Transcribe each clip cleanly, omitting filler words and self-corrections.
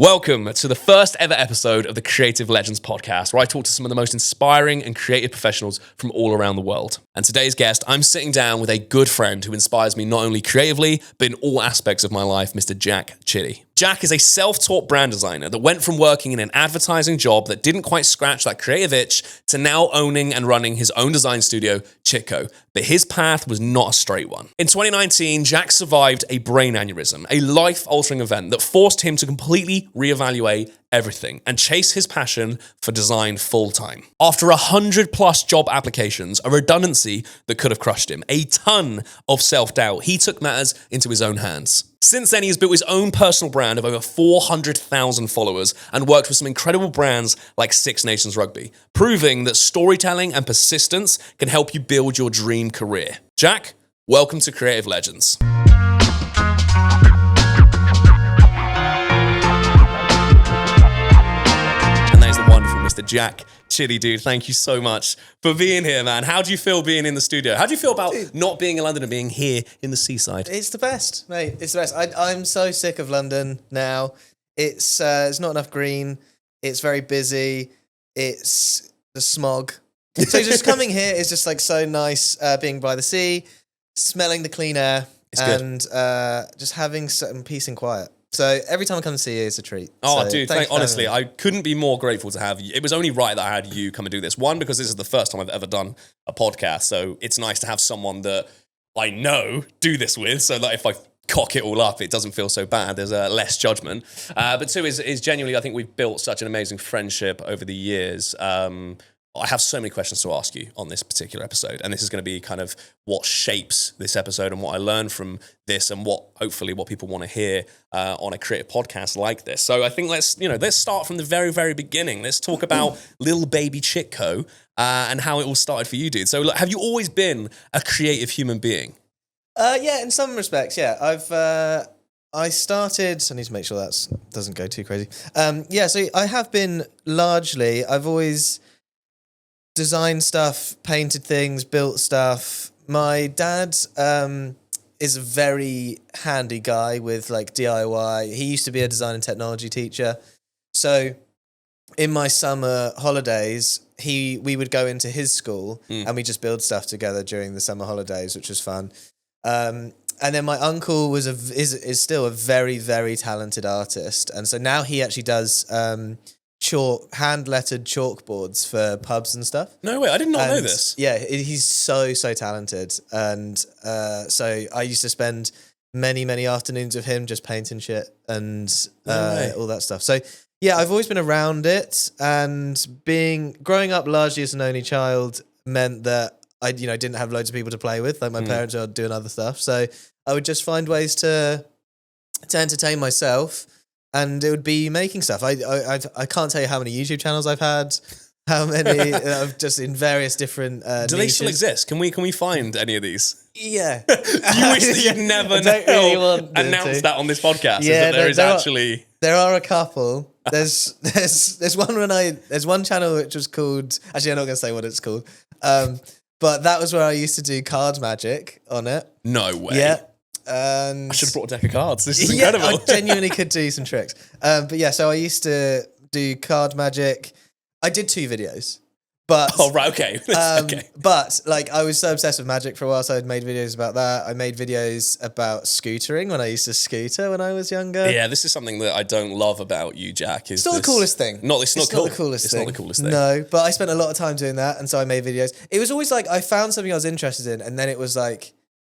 Welcome to the first ever episode of the Creative Legends podcast, where I talk to some of the most inspiring and creative professionals from all around the world. And today's guest, I'm sitting down with a good friend who inspires me not only creatively, but in all aspects of my life, Mr. Jack Chitty. Jack is a self-taught brand designer that went from working in an advertising job that didn't quite scratch that creative itch to now owning and running his own design studio, Chitco. But his path was not a straight one. In 2019, Jack survived a brain aneurysm, a life-altering event that forced him to completely reevaluate everything and chase his passion for design full-time. After 100 plus job applications, a redundancy that could have crushed him, a ton of self-doubt, he took matters into his own hands. Since then, he has built his own personal brand of over 400,000 followers and worked with some incredible brands like Nations Rugby, proving that storytelling and persistence can help you build your dream career. Jack, welcome to Creative Legends. Mr. Jack Chitty, dude, thank you so much for being here, man. How do you feel being in the studio? How do you feel about not being in London and being here in the seaside? It's the best, mate. It's the best. I'm so sick of London now. It's not enough green. It's very busy. It's the smog. So just coming here is just like so nice, being by the sea, smelling the clean air, and just having some peace and quiet. So every time I come to see you, it's a treat. Oh, so dude, honestly, I couldn't be more grateful to have you. It was only right that I had you come and do this. One, because this is the first time I've ever done a podcast, so it's nice to have someone that I know do this with, so that if I cock it all up, it doesn't feel so bad. There's less judgment. But two is genuinely, I think we've built such an amazing friendship over the years. I have so many questions to ask you on this particular episode, and this is going to be kind of what shapes this episode and what I learned from this and what people want to hear on a creative podcast like this. So I think let's start from the very, very beginning. Let's talk about little baby Chitco and how it all started for you, dude. So have you always been a creative human being? Yeah, in some respects, yeah. I started. I need to make sure that doesn't go too crazy. So I have been largely. I've always designed stuff, painted things, built stuff. My dad is a very handy guy with like DIY. He used to be a design and technology teacher. So in my summer holidays, we would go into his school and we just build stuff together during the summer holidays, which was fun. And then my uncle is still a very, very talented artist. And so now he actually does hand-lettered chalkboards for pubs and stuff. No way, I did not know this. Yeah, he's so talented. And so I used to spend many, many afternoons with him just painting shit and all that stuff. So yeah, I've always been around it, and growing up largely as an only child meant that I didn't have loads of people to play with. Like my parents were doing other stuff. So I would just find ways to entertain myself. And it would be making stuff. I can't tell you how many YouTube channels I've had, how many just in various different Do niches. they still exist? Can we find any of these? Yeah. You wish that you'd never announced that on this podcast. Yeah, There are a couple. There's one channel which was called. Actually, I'm not going to say what it's called. But that was where I used to do card magic on it. No way. Yeah. And I should have brought a deck of cards. This is incredible. I genuinely could do some tricks. But yeah, so I used to do card magic. I did 2 videos. But okay. Okay. But like I was so obsessed with magic for a while, so I'd made videos about that. I made videos about scootering when I used to scooter when I was younger. Yeah, this is something that I don't love about you, Jack. It's not the coolest thing. It's not the coolest thing. No, but I spent a lot of time doing that, and so I made videos. It was always like I found something I was interested in, and then it was like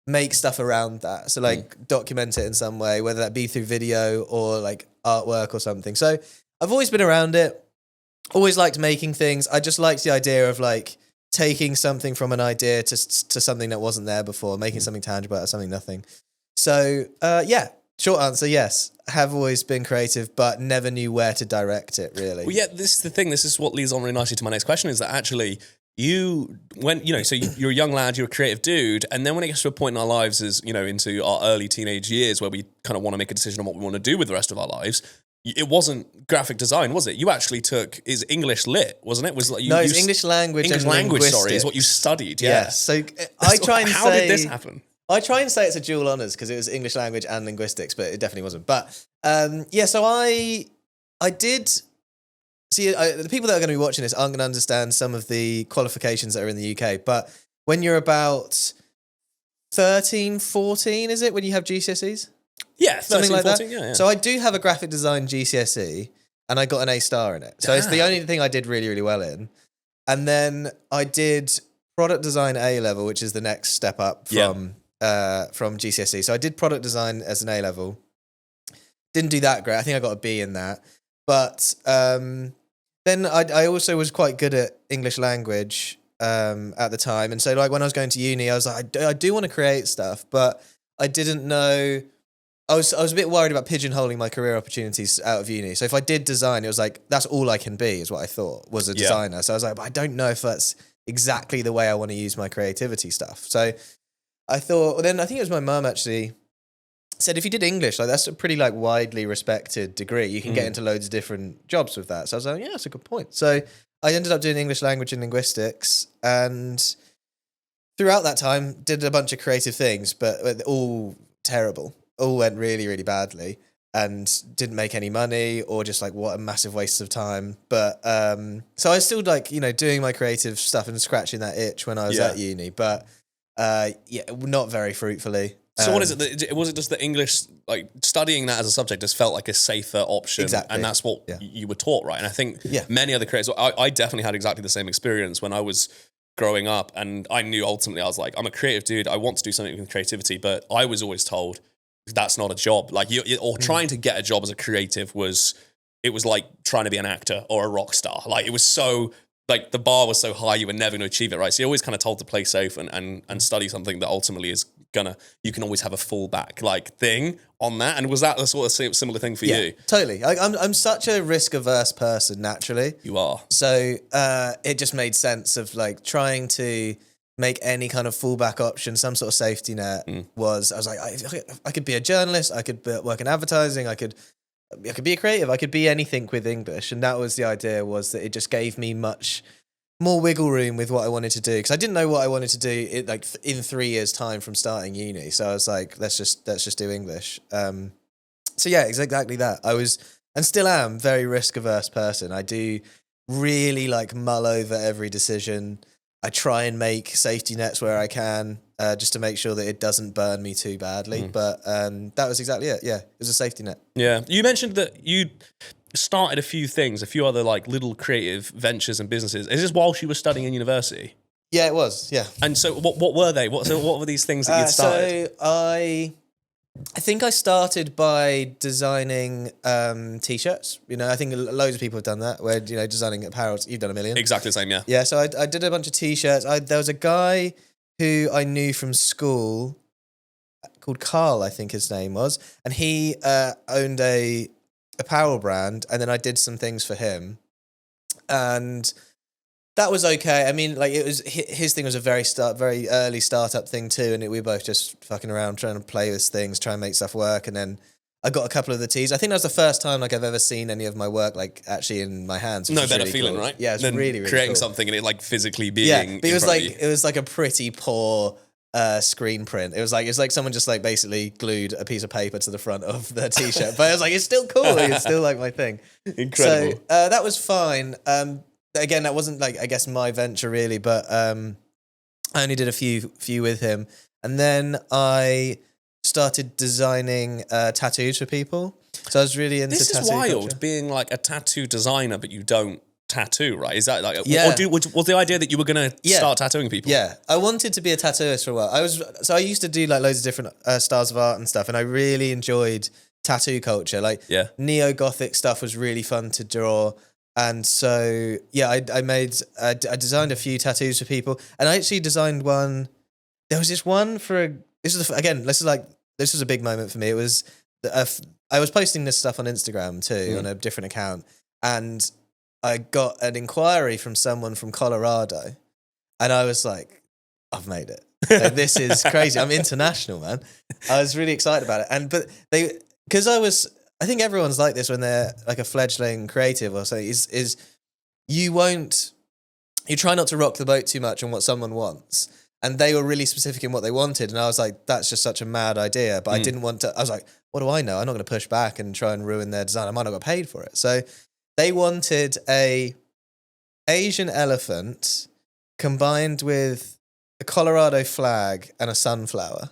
make stuff around that. So like document it in some way, whether that be through video or like artwork or something. So I've always been around it, always liked making things. I just liked the idea of like taking something from an idea to something that wasn't there before, making something tangible out of something nothing. So yeah, short answer, yes. I have always been creative, but never knew where to direct it really. Well, yeah, this is the thing. This is what leads on really nicely to my next question, is that actually you're a young lad, you're a creative dude, and then when it gets to a point in our lives into our early teenage years where we kind of want to make a decision on what we want to do with the rest of our lives, it wasn't graphic design, was it? You actually is English lit, wasn't it? It's English language. English language, sorry, is what you studied. Yeah. So I try and how did this happen? I try and say it's a dual honours because it was English language and linguistics, but it definitely wasn't. But so I I did see the people that are going to be watching this aren't going to understand some of the qualifications that are in the UK, but when you're about 13, 14, is it when you have GCSEs? Yeah, 13, Something like 14, that. yeah. So I do have a graphic design GCSE and I got an A star in it. So it's the Damn. only thing I did really, really well in. And then I did product design A level, which is the next step up from GCSE. So I did product design as an A level. Didn't do that great. I think I got a B in that. But then I also was quite good at English language at the time. And so like when I was going to uni, I was like, I do want to create stuff, but I didn't know. I was a bit worried about pigeonholing my career opportunities out of uni. So if I did design, it was like, that's all I can be, is what I thought, was a designer. So I was like, but I don't know if that's exactly the way I want to use my creativity stuff. So I thought, well, then I think it was my mum actually said, if you did English, like that's a pretty like widely respected degree. You can get into loads of different jobs with that. So I was like, yeah, that's a good point. So I ended up doing English language and linguistics, and throughout that time did a bunch of creative things, but all terrible. All went really, really badly and didn't make any money, or just like what a massive waste of time. But so I was still like, doing my creative stuff and scratching that itch when I was at uni, but not very fruitfully. So what is it? Was it just the English, like studying that as a subject just felt like a safer option? Exactly. And that's what you were taught, right? And I think many other creators, I definitely had exactly the same experience when I was growing up, and I knew ultimately I was like, I'm a creative dude. I want to do something with creativity, but I was always told that's not a job. Like trying to get a job as a creative was like trying to be an actor or a rock star. Like it was so, like the bar was so high, you were never going to achieve it, right? So you're always kind of told to play safe and study something that ultimately is you can always have a fallback like thing on that. And was that a sort of similar thing for you? Totally. I'm such a risk averse person naturally. You are. So it just made sense of like trying to make any kind of fallback option, some sort of safety net. I was like, I could be a journalist, I could work in advertising, I could be a creative, I could be anything with English. And that was the idea, was that it just gave me much more wiggle room with what I wanted to do, because I didn't know what I wanted to do in 3 years' time from starting uni. So I was like, let's just do English. So yeah, exactly that. I was, and still am, very risk averse person. I do really like mull over every decision. I try and make safety nets where I can, just to make sure that it doesn't burn me too badly. But that was exactly it. Yeah, it was a safety net. Yeah. You mentioned that you started a few other like little creative ventures and businesses. Is this while she was studying in university? Yeah, it was. Yeah. And so what were they? What were these things that you'd started? So I think I started by designing t-shirts. I think loads of people have done that, where, designing apparel. You've done a million. Exactly the same, yeah. Yeah, so I did a bunch of t-shirts. There was a guy who I knew from school called Carl, I think his name was, and he owned a apparel brand, and then I did some things for him. And that was okay. I mean, like, it was his thing was a very early startup thing too, and we were both just fucking around trying to play with things, try and make stuff work. And then I got a couple of the tees. I think that was the first time like I've ever seen any of my work like actually in my hands. No better really feeling, cool. right? Yeah, it's really, really creating cool. something and it like physically being. Yeah, but it was like a pretty poor screen print. It's like someone just like basically glued a piece of paper to the front of the t-shirt. But I was like, it's still cool. It's still like my thing. Incredible. So that was fine. Again, that wasn't like, I guess, my venture really, but I only did a few with him. And then I started designing tattoos for people. So I was really into tattoo. This is wild, culture. Being like a tattoo designer, but you don't tattoo, right? Is that like, yeah. Or was the idea that you were going to start tattooing people? Yeah, I wanted to be a tattooist for a while. I used to do like loads of different styles of art and stuff, and I really enjoyed tattoo culture. Like neo-Gothic stuff was really fun to draw. And so, I designed a few tattoos for people, and I actually designed one. There was this one this was a big moment for me. It was, I was posting this stuff on Instagram too, on a different account, and I got an inquiry from someone from Colorado, and I was like, I've made it. Like, this is crazy. I'm international, man. I was really excited about it. Because I think everyone's like this when they're like a fledgling creative or something, is you try not to rock the boat too much on what someone wants. And they were really specific in what they wanted. And I was like, that's just such a mad idea. But I didn't want to, I was like, what do I know? I'm not going to push back and try and ruin their design. I might not get paid for it. So they wanted a Asian elephant combined with a Colorado flag and a sunflower.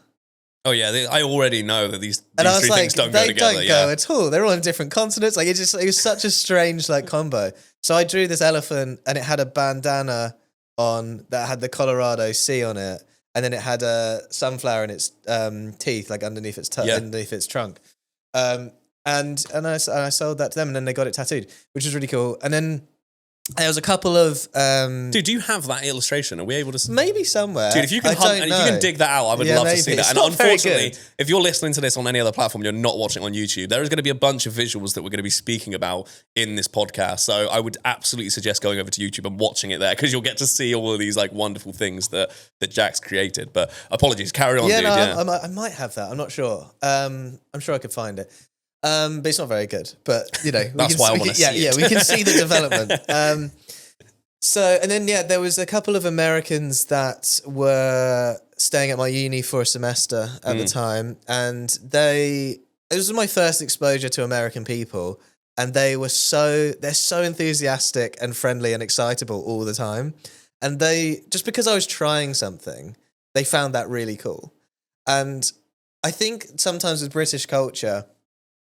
Oh yeah, I already know that these And I was three like, things don't go together. They don't go at all. They're all on different continents. Like it was such a strange like combo. So I drew this elephant and it had a bandana on that had the Colorado Sea on it, and then it had a sunflower in its teeth, like underneath its underneath its trunk. And I sold that to them, and then they got it tattooed, which was really cool. And then there was a couple of Dude, do you have that illustration? Are we able to maybe somewhere? Dude, if you can hunt, and if you can dig that out, I would love to see that. It's and not very unfortunately, good. if you're listening to this on any other platform, you're not watching on YouTube, there is going to be a bunch of visuals that we're going to be speaking about in this podcast. So I would absolutely suggest going over to YouTube and watching it there, because you'll get to see all of these like wonderful things that Jack's created. But apologies, carry on, dude. I might have that. I'm not sure. I'm sure I could find it. But it's not very good. But you know, That's why I want to see it. Yeah, we can see the development. So, and then, there was a couple of Americans that were staying at my uni for a semester at the time. And it was my first exposure to American people. And they're so enthusiastic and friendly and excitable all the time. And just because I was trying something, they found that really cool. And I think sometimes with British culture,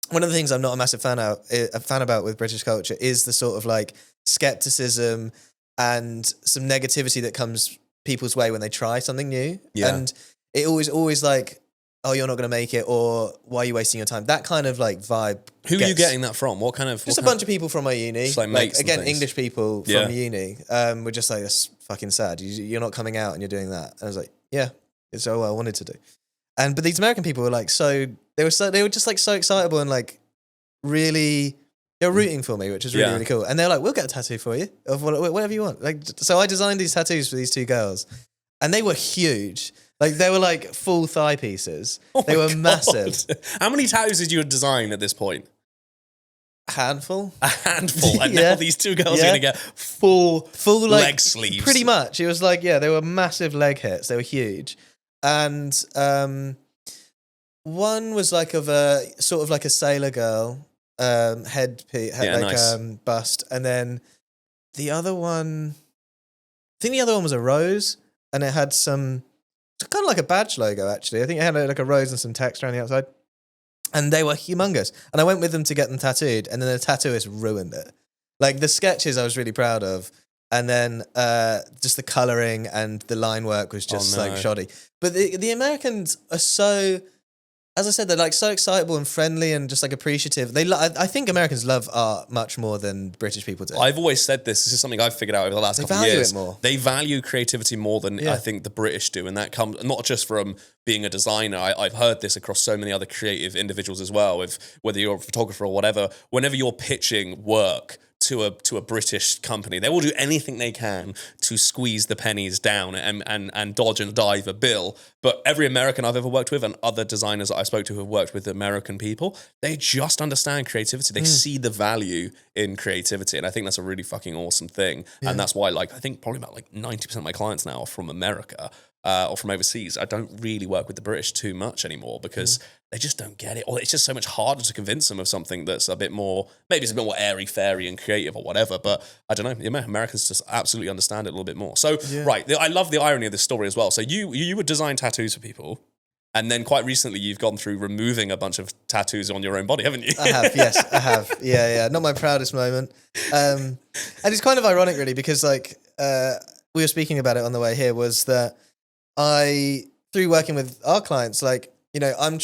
one of the things I'm not a massive fan about with British culture is the sort of like skepticism and some negativity that comes people's way when they try something new. Yeah. And it always like, oh, you're not going to make it, or why are you wasting your time? That kind of like vibe. Who are you getting that from? What kind of... Just a bunch of people from my uni. Just like mates and again, things. English people from uni. Were just like, that's fucking sad. You're not coming out and you're doing that. And I was like, yeah, it's all I wanted to do. But these American people were like, they were just like so excitable and like really... They were rooting for me, which is really, really cool. And they're like, we'll get a tattoo for you of whatever you want. Like, so I designed these tattoos for these two girls, and they were huge. Like, they were like full thigh pieces. They were massive. How many tattoos did you design at this point? A handful. And now these two girls are going to get full like, leg sleeves. Pretty much. It was like, they were massive leg hits. They were huge. And one was like of a sort of like a sailor girl. Nice. Bust, and then the other one, I think the other one was a rose, and it had some kind of like a badge logo. Actually, I think it had like a rose and some text around the outside, and they were humongous. And I went with them to get them tattooed, and then the tattooist ruined it. Like the sketches, I was really proud of, and then just the coloring and the line work was just like shoddy. But the Americans are so. As I said, they're like so excitable and friendly and just like appreciative. I think Americans love art much more than British people do. I've always said this. This is something I've figured out over the last couple of years. They value it more. They value creativity more than I think the British do. And that comes not just from being a designer. I've heard this across so many other creative individuals as well. Whether you're a photographer or whatever, whenever you're pitching work to a British company, they will do anything they can to squeeze the pennies down and dodge and dive a bill. But every American I've ever worked with and other designers that I spoke to who have worked with American people, they just understand creativity. They see the value in creativity. And I think that's a really fucking awesome thing. Yeah. And that's why I think probably about like 90% of my clients now are from America. Or from overseas. I don't really work with the British too much anymore because they just don't get it. Or it's just so much harder to convince them of something that's a bit more, maybe it's a bit more airy-fairy and creative or whatever, but I don't know. Americans just absolutely understand it a little bit more. So, right, I love the irony of this story as well. So you would design tattoos for people, and then quite recently you've gone through removing a bunch of tattoos on your own body, haven't you? I have, yes, I have. Yeah. Not my proudest moment. And it's kind of ironic, really, because like we were speaking about it on the way here, was that through working with our clients, like, I'm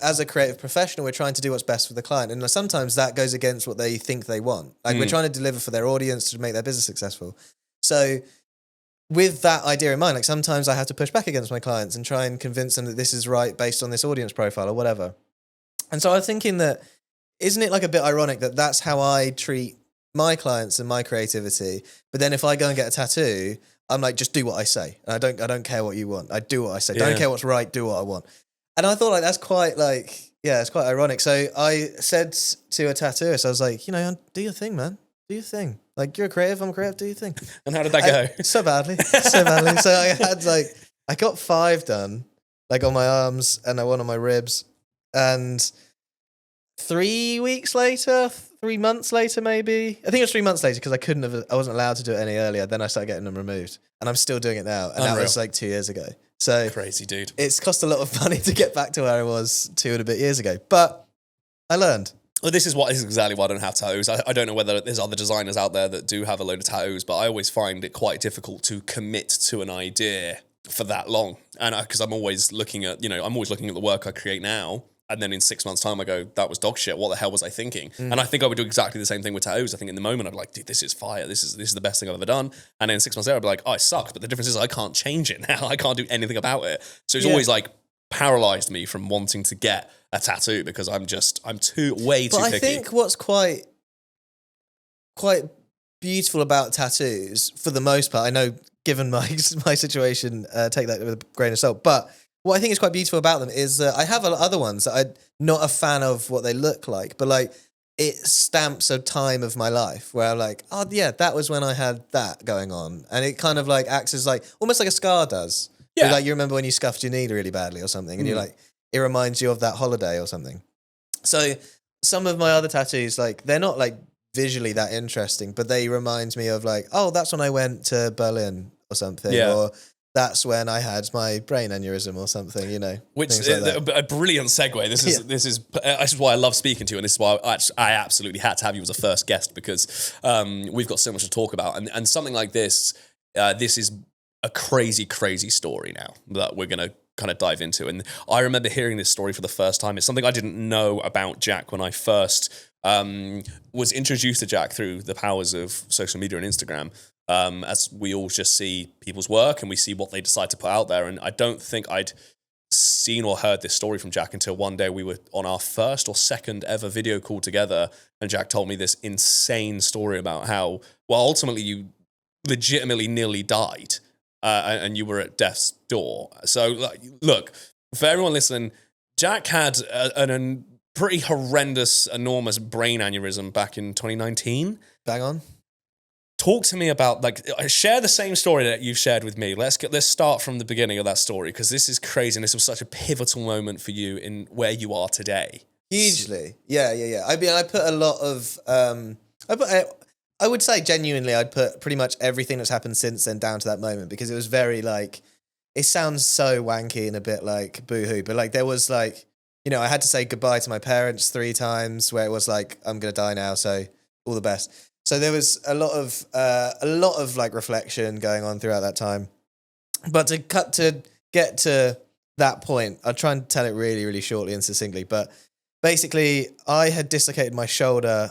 as a creative professional, we're trying to do what's best for the client. And sometimes that goes against what they think they want. Like we're trying to deliver for their audience to make their business successful. So with that idea in mind, like sometimes I have to push back against my clients and try and convince them that this is right based on this audience profile or whatever. And so I was thinking that, isn't it like a bit ironic that that's how I treat my clients and my creativity? But then if I go and get a tattoo, I'm like, just do what I say. And I don't care what you want. I do what I say. Don't care what's right. Do what I want. And I thought like, that's quite like, it's quite ironic. So I said to a tattooist, I was like, do your thing, man. Do your thing. Like you're a creative, I'm a creative, do your thing. And how did that go? So badly. So I had like I got 5 done, like on my arms and one on my ribs. And 3 weeks later, 3 months later, maybe. I think it was 3 months later because I wasn't allowed to do it any earlier. Then I started getting them removed. And I'm still doing it now. And that was like 2 years ago. So Crazy, dude. it's cost a lot of money to get back to where I was 2 and a bit years ago. But I learned. Well, this is exactly why I don't have tattoos. I don't know whether there's other designers out there that do have a load of tattoos, but I always find it quite difficult to commit to an idea for that long. And because I'm always looking at the work I create now. And then in 6 months' time, I go, that was dog shit. What the hell was I thinking? And I think I would do exactly the same thing with tattoos. I think in the moment, I'd be like, dude, this is fire. This is the best thing I've ever done. And then 6 months later, I'd be like, oh, it sucks. But the difference is I can't change it now. I can't do anything about it. So it's always like paralyzed me from wanting to get a tattoo because I'm too picky. But I think what's quite beautiful about tattoos, for the most part, I know given my situation, take that with a grain of salt, but what I think is quite beautiful about them is I have other ones that I'm not a fan of what they look like, but like it stamps a time of my life where I'm like, oh yeah, that was when I had that going on. And it kind of like acts as like, almost like a scar does. Yeah. Like you remember when you scuffed your knee really badly or something and you're like, it reminds you of that holiday or something. So some of my other tattoos, like they're not like visually that interesting, but they remind me of like, oh, that's when I went to Berlin or something. Yeah. Or that's when I had my brain aneurysm or something, you know. Which like a brilliant segue. This is why I love speaking to you, and this is why I absolutely had to have you as a first guest because we've got so much to talk about, and something like this. This is a crazy story now that we're gonna kind of dive into. And I remember hearing this story for the first time. It's something I didn't know about Jack when I first was introduced to Jack through the powers of social media and Instagram. As we all just see people's work and we see what they decide to put out there. And I don't think I'd seen or heard this story from Jack until one day we were on our first or second ever video call together. And Jack told me this insane story about how, well, ultimately you legitimately nearly died and you were at death's door. So look, for everyone listening, Jack had a pretty horrendous, enormous brain aneurysm back in 2019. Bang on. Talk to me about, share the same story that you've shared with me. Let's start from the beginning of that story because this is crazy and this was such a pivotal moment for you in where you are today. Hugely. Yeah. I mean, I put a lot of, I would say genuinely, I'd put pretty much everything that's happened since then down to that moment because it was very like, it sounds so wanky and a bit like boohoo, but like there was like, you know, I had to say goodbye to my parents 3 times where it was like, I'm going to die now. So all the best. So there was a lot of like reflection going on throughout that time. But to get to that point, I'll try and tell it really, really shortly and succinctly. But basically, I had dislocated my shoulder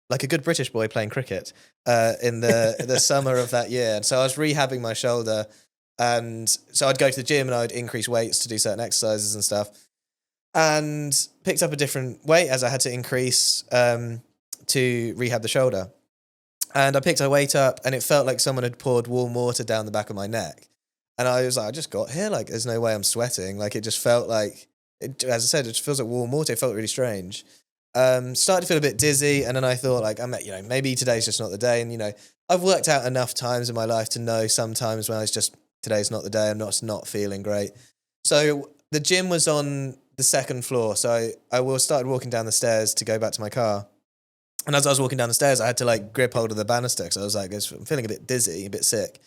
like a good British boy playing cricket in the summer of that year. And so I was rehabbing my shoulder. And so I'd go to the gym and I'd increase weights to do certain exercises and stuff. And picked up a different weight as I had to increase to rehab the shoulder. And I picked my weight up and it felt like someone had poured warm water down the back of my neck. And I was like, I just got here. Like, there's no way I'm sweating. Like, it just felt like, as I said, it just feels like warm water. It felt really strange. Started to feel a bit dizzy. And then I thought, like, maybe today's just not the day. And, I've worked out enough times in my life to know sometimes when it's just, today's not the day. I'm not feeling great. So the gym was on the 2nd floor. So I started walking down the stairs to go back to my car. And as I was walking down the stairs, I had to like grip hold of the banister because I was like, I'm feeling a bit dizzy, a bit sick.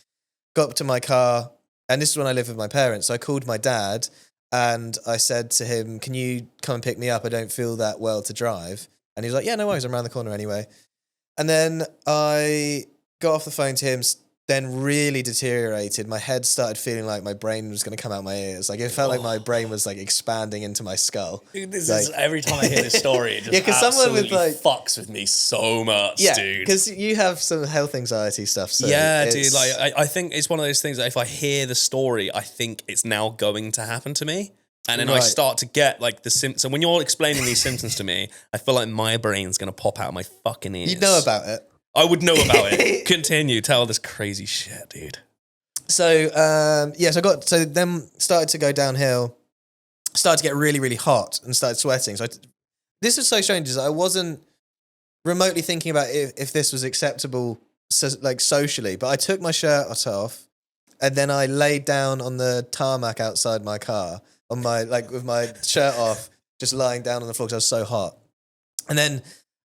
Got up to my car, and this is when I lived with my parents. So I called my dad and I said to him, can you come and pick me up? I don't feel that well to drive. And he was like, yeah, no worries, I'm around the corner anyway. And then I got off the phone to him, then really deteriorated. My head started feeling like my brain was going to come out my ears. Like it felt like my brain was like expanding into my skull. Dude, this is every time I hear this story, it just absolutely fucks with me so much, dude. Because you have some health anxiety stuff. So dude. Like I think it's one of those things that if I hear the story, I think it's now going to happen to me. And then I start to get like the symptoms. So when you're explaining these symptoms to me, I feel like my brain's going to pop out of my fucking ears. You know about it. I would know about it. Continue. Tell this crazy shit, dude. So, so then started to go downhill, started to get really, really hot and started sweating. So this is so strange is I wasn't remotely thinking about if this was acceptable, socially, but I took my shirt off And then I laid down on the tarmac outside my car on my, like with my shirt off, just lying down on the floor because I was so hot. And then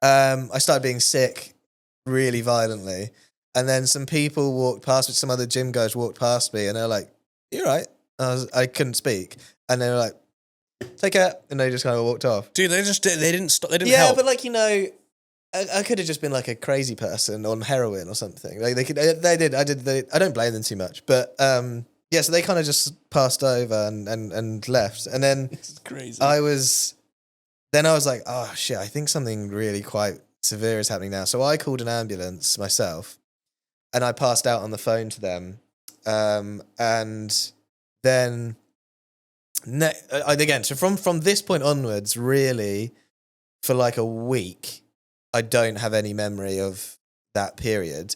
I started being sick really violently. And then some people walked past me, some other gym guys walked past me and they're like, "You all right?" I couldn't speak. And they were like, "Take care." And they just kind of walked off. Dude, they didn't stop. They didn't Yeah, help. but like, you know, I could have just been like a crazy person on heroin or something. Like they did. I don't blame them too much. But yeah, so they kind of just passed over and left. And then This is crazy. I was like, oh shit, I think something really quite severe is happening now. So I called an ambulance myself and I passed out on the phone to them. And then again, so from this point onwards, really, for like a week, I don't have any memory of that period.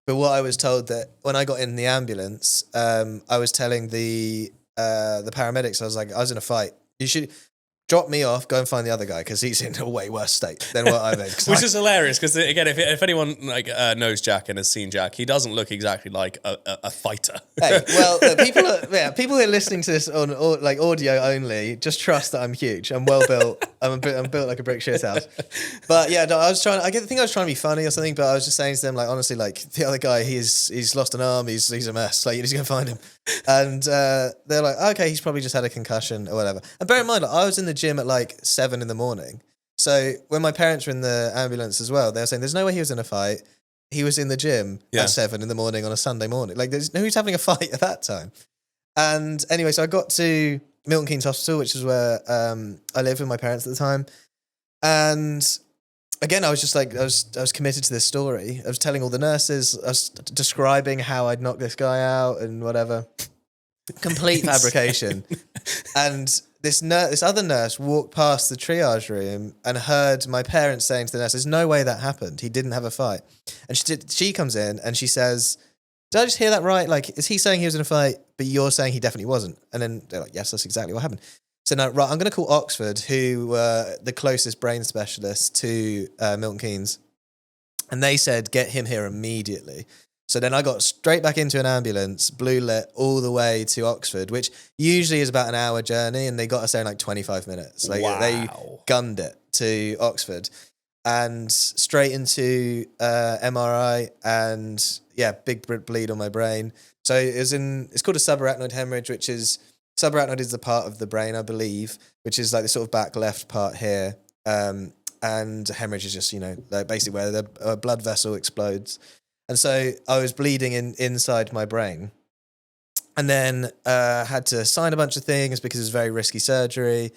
But what I was told that when I got in the ambulance, I was telling the paramedics, I was like, I was in a fight. You should drop me off, go and find the other guy because he's in a way worse state than what I'm in. Which is hilarious because, again, if anyone knows Jack and has seen Jack, he doesn't look exactly like a fighter. Hey, well, people who are listening to this on like audio only, just trust that I'm huge. I'm well built. I'm built like a brick shit house. But yeah, no, I think I was trying to be funny or something. But I was just saying to them, like, honestly, like the other guy, he's lost an arm. He's a mess. Like, you need to go find him. And they're like, okay, he's probably just had a concussion or whatever. And bear in mind, like, I was in the gym at like 7 a.m. So when my parents were in the ambulance as well, they were saying there's no way he was in a fight. He was in the gym at 7 a.m. on a Sunday morning. Like, there's no who's having a fight at that time. And anyway, so I got to Milton Keynes Hospital, which is where I lived with my parents at the time. And again, I was just like, I was committed to this story. I was telling all the nurses, I was describing how I'd knocked this guy out and whatever. Complete fabrication. And this other nurse walked past the triage room and heard my parents saying to the nurse, "There's no way that happened. He didn't have a fight." And she comes in and she says, "Did I just hear that right? Like, is he saying he was in a fight, but you're saying he definitely wasn't?" And then they're like, "Yes, that's exactly what happened." So now, right, I'm going to call Oxford, who were the closest brain specialist to Milton Keynes. And they said, "Get him here immediately." So then I got straight back into an ambulance, blue lit, all the way to Oxford, which usually is about an hour journey, and they got us there in like 25 minutes. Like, they gunned it to Oxford. And straight into MRI, and yeah, big bleed on my brain. So it's called a subarachnoid hemorrhage, which is, subarachnoid is the part of the brain, I believe, which is like the sort of back left part here. And hemorrhage is just, like basically where the blood vessel explodes. And so I was bleeding inside my brain, and then had to sign a bunch of things because it was very risky surgery.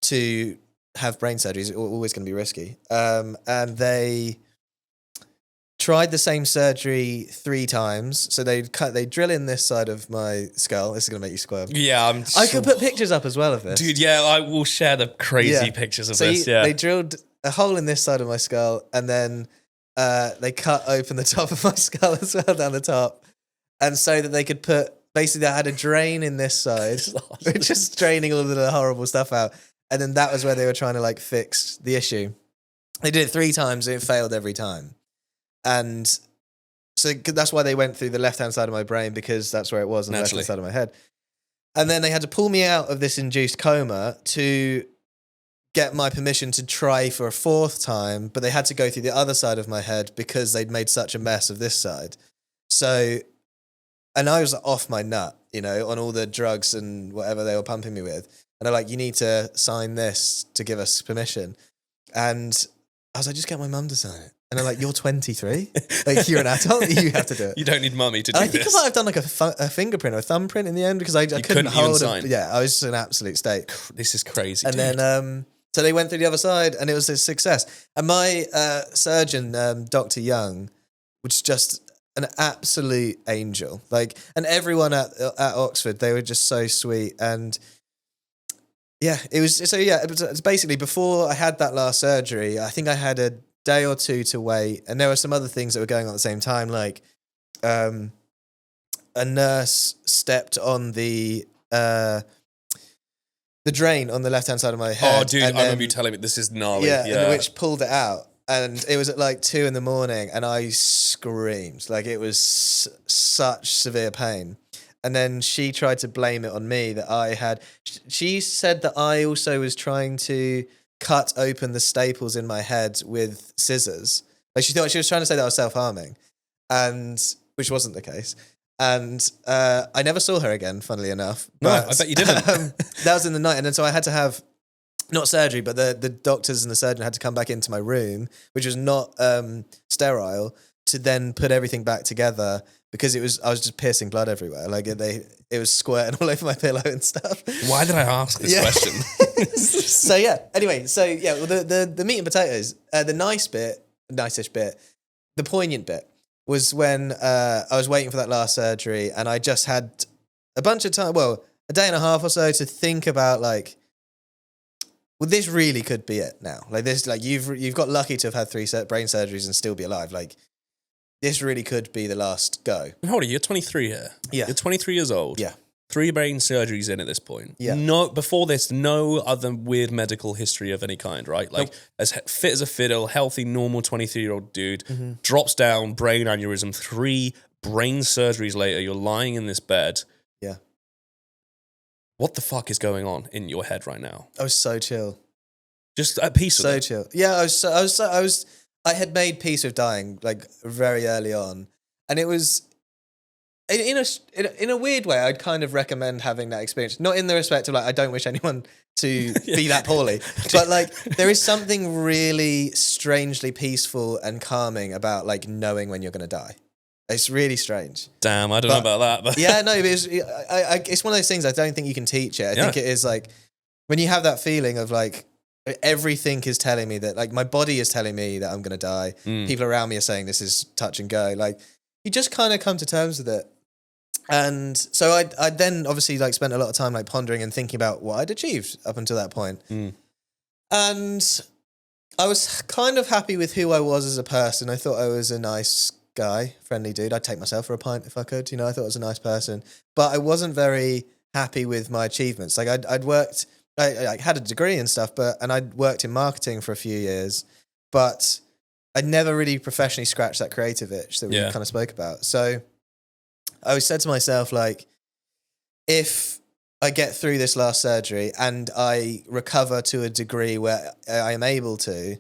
To have brain surgery is always going to be risky. And they tried the same surgery 3 times. So they drill in this side of my skull. This is going to make you squirm. Yeah, I could put pictures up as well of this. Dude, yeah, I will share the crazy pictures of this. They drilled a hole in this side of my skull, and then they cut open the top of my skull as well down the top. And so that they could basically I had a drain in this side, just draining all of the horrible stuff out. And then that was where they were trying to like fix the issue. They did it 3 times and it failed every time. And so that's why they went through the left-hand side of my brain, because that's where it was on the left-hand side of my head. And then they had to pull me out of this induced coma to get my permission to try for a 4th time, but they had to go through the other side of my head because they'd made such a mess of this side. So, and I was off my nut, on all the drugs and whatever they were pumping me with. And they're like, "You need to sign this to give us permission." And I was like, "Just get my mum to sign it." And they're like, "You're 23? Like, you're an adult? You have to do it." You don't need mummy to do this. I think I might have done like a fingerprint or a thumbprint in the end because I couldn't hold it. Yeah, I was just in an absolute state. This is crazy, and dude. Then, so they went through the other side and it was a success. And my surgeon, Dr. Young, was just an absolute angel. Like, and everyone at Oxford, they were just so sweet. And yeah, it was, so yeah, it's basically before I had that last surgery, I think I had a day or 2 to wait. And there were some other things that were going on at the same time. Like, a nurse stepped on the drain on the left-hand side of my head. Oh, dude, I remember you telling me this is gnarly. Yeah, and which pulled it out. And it was at like 2 a.m. and I screamed. Like, it was such severe pain. And then she tried to blame it on me that I had. She said that I also was trying to cut open the staples in my head with scissors. Like she thought she was trying to say that I was self-harming, and which wasn't the case. And I never saw her again, funnily enough. No, But, I bet you didn't. that was in the night. And then so I had to have, not surgery, but the doctors and the surgeon had to come back into my room, which was not sterile, to then put everything back together because I was just piercing blood everywhere. Like it was squirting all over my pillow and stuff. Why did I ask this question? So yeah, anyway, well, the meat and potatoes, the nicest bit, the poignant bit was when I was waiting for that last surgery and I just had a bunch of time, well, a day and a half or so to think about like, well, this really could be it now. Like this, like you've got lucky to have had 3 brain surgeries and still be alive. Like this really could be the last go. How old are you? You're 23 here. Yeah. You're 23 years old. Yeah. 3 brain surgeries in at this point. Yeah. No, before this, no other weird medical history of any kind, right? Like as fit as a fiddle, healthy, normal 23-year-old dude, drops down, brain aneurysm, 3 brain surgeries later, you're lying in this bed. Yeah. What the fuck is going on in your head right now? I was so chill. Just at peace with So it. chill. Yeah, I had made peace with dying like very early on. And it was in a weird way, I'd kind of recommend having that experience. Not in the respect of like I don't wish anyone to be that poorly, but like there is something really strangely peaceful and calming about like knowing when you're going to die. It's really strange. Damn, I don't know about that. But yeah, no, it's one of those things I don't think you can teach it. I think it is like when you have that feeling of like everything is telling me that like my body is telling me that I'm going to die. People around me are saying this is touch and go. Like you just kind of come to terms with it. And so I then obviously like spent a lot of time like pondering and thinking about what I'd achieved up until that point. And I was kind of happy with who I was as a person. I thought I was a nice guy, friendly dude. I'd take myself for a pint if I could. You know, I thought I was a nice person. But I wasn't very happy with my achievements. Like I'd worked, I had a degree and stuff, and I'd worked in marketing for a few years, but I'd never really professionally scratched that creative itch that we kind of spoke about. So I always said to myself, like, if I get through this last surgery and I recover to a degree where I am able to,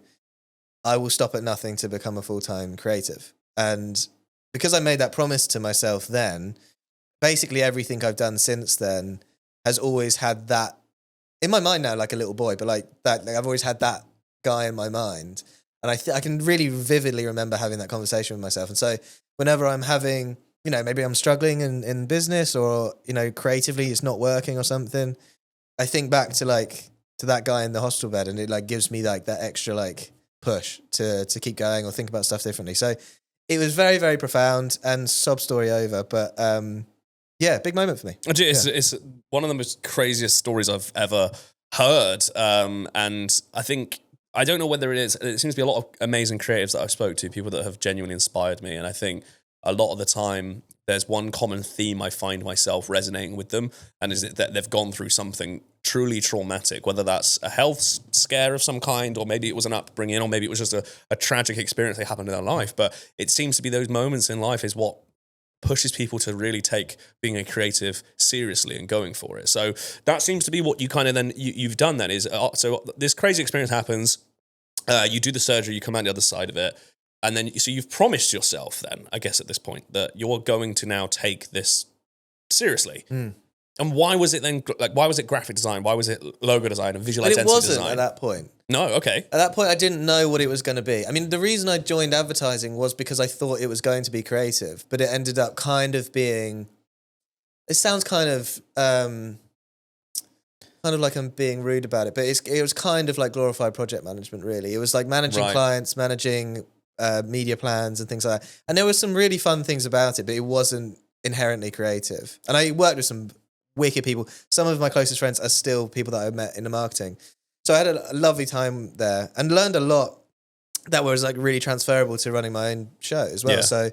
I will stop at nothing to become a full-time creative. And because I made that promise to myself then, basically everything I've done since then has always had that in my mind now, like a little boy, but like that, like I've always had that guy in my mind. And I can really vividly remember having that conversation with myself. And so whenever I'm having, you know, maybe I'm struggling in business or, you know, creatively it's not working or something, I think back to that guy in the hospital bed and it like gives me like that extra like push to keep going or think about stuff differently. So it was very, very profound and sob story over. But yeah, big moment for me. It's one of the most craziest stories I've ever heard. And I think, I don't know whether it seems to be a lot of amazing creatives that I've spoke to, people that have genuinely inspired me. And I think a lot of the time there's one common theme I find myself resonating with them, and is that they've gone through something truly traumatic, whether that's a health scare of some kind, or maybe it was an upbringing, or maybe it was just a tragic experience that happened in their life. But it seems to be those moments in life is what pushes people to really take being a creative seriously and going for it. So that seems to be what you kind of then, you've done then is, so this crazy experience happens, you do the surgery, you come out the other side of it, and then, so you've promised yourself then, I guess at this point, that you're going to now take this seriously. And why was it then, like, why was it graphic design? Why was it logo design and visual identity design? It wasn't at that point. No, okay. At that point, I didn't know what it was going to be. I mean, the reason I joined advertising was because I thought it was going to be creative, but it ended up kind of being, it sounds kind of like I'm being rude about it, but it was kind of like glorified project management, really. It was like managing clients, managing media plans and things like that. And there were some really fun things about it, but it wasn't inherently creative. And I worked with some wicked people. Some of my closest friends are still people that I met in the marketing. So I had a lovely time there and learned a lot that was like really transferable to running my own show as well. Yeah. So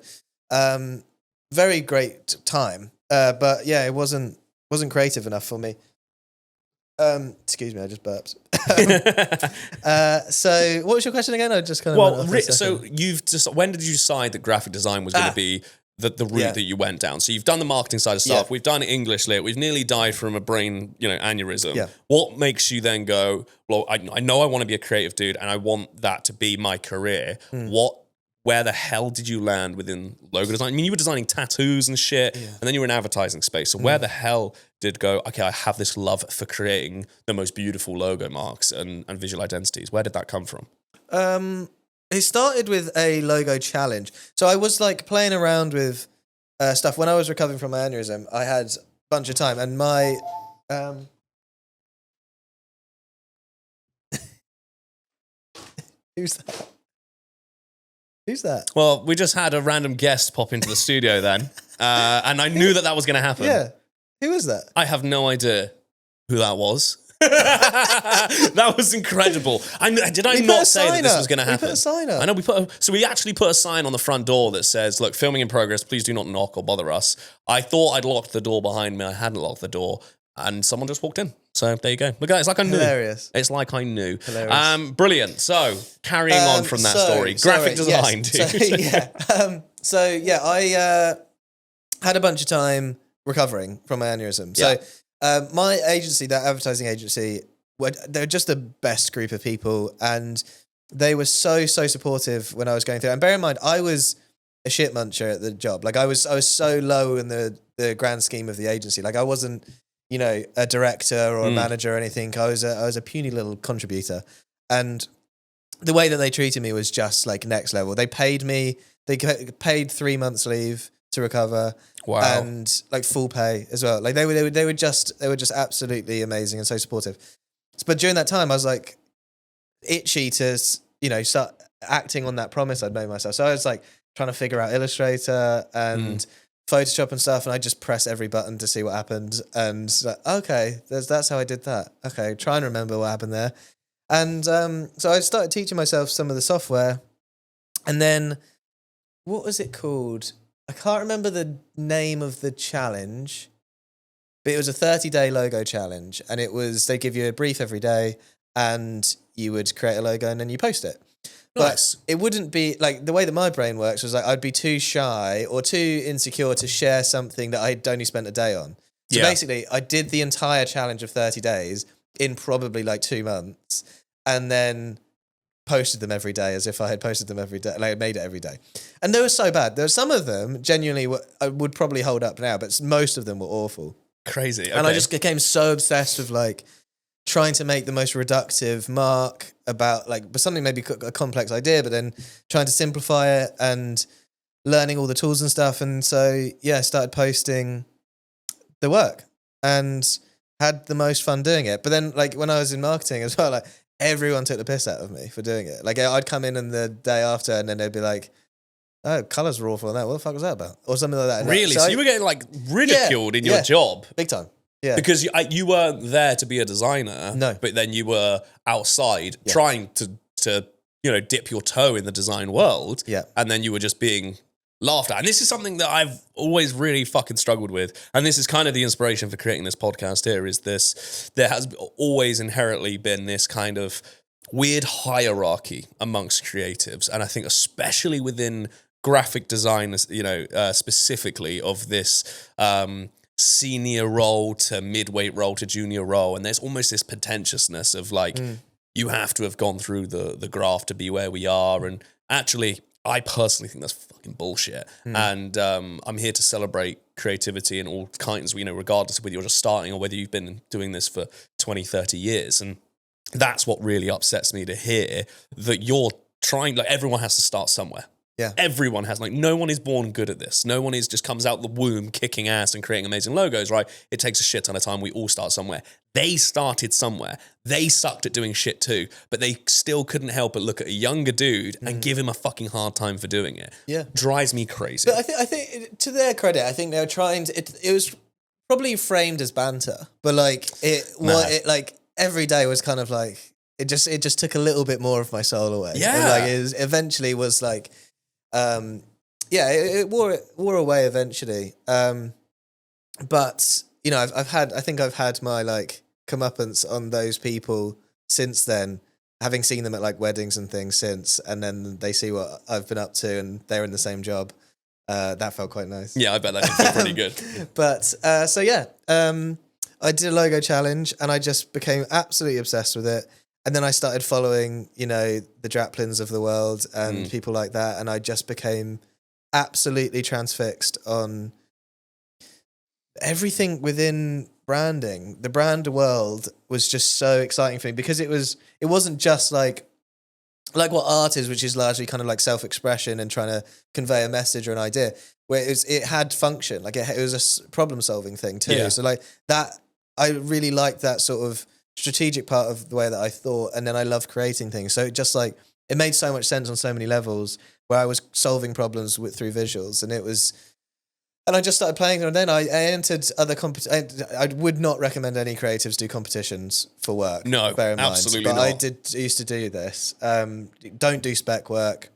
very great time. But yeah, it wasn't creative enough for me. Excuse me, I just burped. So what was your question again? I just kind of so when did you decide that graphic design was going to be the route that you went down. So you've done the marketing side of stuff. Yeah. We've done English lit. We've nearly died from a brain, aneurysm. Yeah. What makes you then go, well, I know I want to be a creative dude and I want that to be my career. Where the hell did you land within logo design? I mean, you were designing tattoos and shit, and then you were in advertising space. So where the hell did go, okay, I have this love for creating the most beautiful logo marks and visual identities. Where did that come from? It started with a logo challenge. So I was like playing around with stuff when I was recovering from my aneurysm. I had a bunch of time, and my who's that? Who's that? Well, we just had a random guest pop into the studio then, and I knew that was going to happen. Yeah, who was that? I have no idea who that was. That was incredible. Did I not say that this was going to happen? We put a sign up. I know we actually put a sign on the front door that says, "Look, filming in progress. Please do not knock or bother us." I thought I'd locked the door behind me. I hadn't locked the door, and someone just walked in. So there you go. Look at that. It's like I knew. Hilarious. It's like I knew. Hilarious. Brilliant. So carrying on from that story, graphic design, dude. I had a bunch of time recovering from my aneurysm. So my agency, that advertising agency, they're just the best group of people, and they were so supportive when I was going through. And bear in mind, I was a shit muncher at the job. Like I was so low in the grand scheme of the agency. Like I wasn't, a director or a manager or anything. I was a puny little contributor, and the way that they treated me was just like next level. They paid me. They paid 3 months leave to recover. Wow. And like full pay as well. Like they were just absolutely amazing and so supportive. But during that time, I was like itchy to start acting on that promise I'd made myself. So I was like trying to figure out Illustrator and Photoshop and stuff, and I just press every button to see what happened. And like, okay, that's how I did that. Okay, try and remember what happened there. And so I started teaching myself some of the software, and then what was it called? I can't remember the name of the challenge, but it was a 30-day logo challenge, and they give you a brief every day, and you would create a logo and then you post it. Nice. But it wouldn't be like the way that my brain works was like I'd be too shy or too insecure to share something that I'd only spent a day on. So basically, I did the entire challenge of 30 days in probably like 2 months, and then posted them every day as if I had posted them every day, like I made it every day. And they were so bad. There were some of them genuinely would probably hold up now, but most of them were awful. Crazy. Okay. And I just became so obsessed with like trying to make the most reductive mark about like something maybe a complex idea, but then trying to simplify it and learning all the tools and stuff. And so, I started posting the work and had the most fun doing it. But then like when I was in marketing as well, like everyone took the piss out of me for doing it. Like I'd come in the day after and then they'd be like, "Oh, colours were awful on that. What the fuck was that about?" Or something like that. Really? So you were getting like ridiculed in your job? Big time. Yeah. Because you weren't there to be a designer. No. But then you were outside trying to dip your toe in the design world. Yeah. And then you were just being laughed at. And this is something that I've always really fucking struggled with. And this is kind of the inspiration for creating this podcast here is there has always inherently been this kind of weird hierarchy amongst creatives. And I think especially within graphic design, specifically of this senior role to midweight role to junior role. And there's almost this pretentiousness of like, you have to have gone through the graph to be where we are. And actually, I personally think that's fucking bullshit. And I'm here to celebrate creativity in all kinds, regardless of whether you're just starting or whether you've been doing this for 20, 30 years. And that's what really upsets me to hear that you're trying, like everyone has to start somewhere. Yeah. Everyone has, like, no one is born good at this. No one is just comes out the womb kicking ass and creating amazing logos, right? It takes a shit ton of time. We all start somewhere. They started somewhere. They sucked at doing shit too, but they still couldn't help but look at a younger dude and give him a fucking hard time for doing it. Yeah. Drives me crazy. But I think to their credit, I think they were trying to, it was probably framed as banter, but like like every day was kind of like, it just took a little bit more of my soul away. Yeah. And like it eventually was like, it wore away eventually. But I think I've had my like comeuppance on those people since then, having seen them at like weddings and things since, and then they see what I've been up to and they're in the same job. That felt quite nice. Yeah, I bet that did feel pretty good. But I did a logo challenge and I just became absolutely obsessed with it. And then I started following, the Draplins of the world and people like that. And I just became absolutely transfixed on everything within branding. The brand world was just so exciting for me because it wasn't just like what art is, which is largely kind of like self-expression and trying to convey a message or an idea, where it had function, like it was a problem-solving thing too. Yeah. So like that, I really liked that sort of strategic part of the way that I thought, and then I loved creating things. So it just like it made so much sense on so many levels, where I was solving problems through visuals, and I just started playing. And then I entered other competitions. I would not recommend any creatives do competitions for work. No, bear in absolutely mind. But not. I used to do this. Don't do spec work.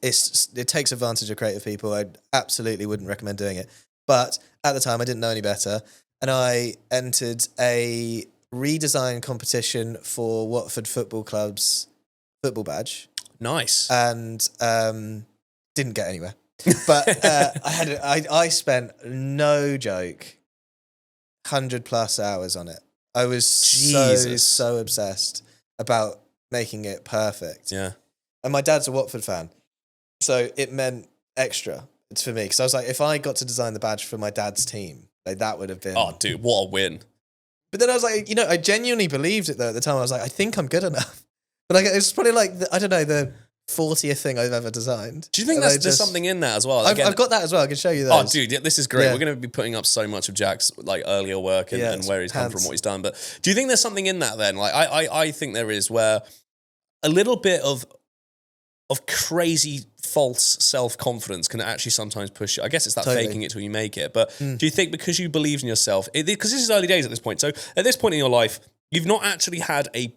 It takes advantage of creative people. I absolutely wouldn't recommend doing it. But at the time, I didn't know any better, and I entered a redesign competition for Watford Football Club's football badge. Nice. And didn't get anywhere. But I spent, no joke, 100+ hours on it. I was so obsessed about making it perfect. Yeah. And my dad's a Watford fan, so it meant extra for me, because I was like, if I got to design the badge for my dad's team, like that would have been... Oh, dude, what a win. But then I was like, I genuinely believed it though at the time. I was like, I think I'm good enough. But like, it's probably like, the 40th thing I've ever designed. Do you think there's something in that as well? I've got that as well. I can show you those. Oh, dude, yeah, this is great. Yeah. We're going to be putting up so much of Jack's like earlier work and where he's come from, what he's done. But do you think there's something in that then? Like, I think there is, where a little bit of crazy false self-confidence can actually sometimes push you. I guess it's that faking it till you make it. But do you think because you believed in yourself, because this is early days at this point, so at this point in your life, you've not actually had a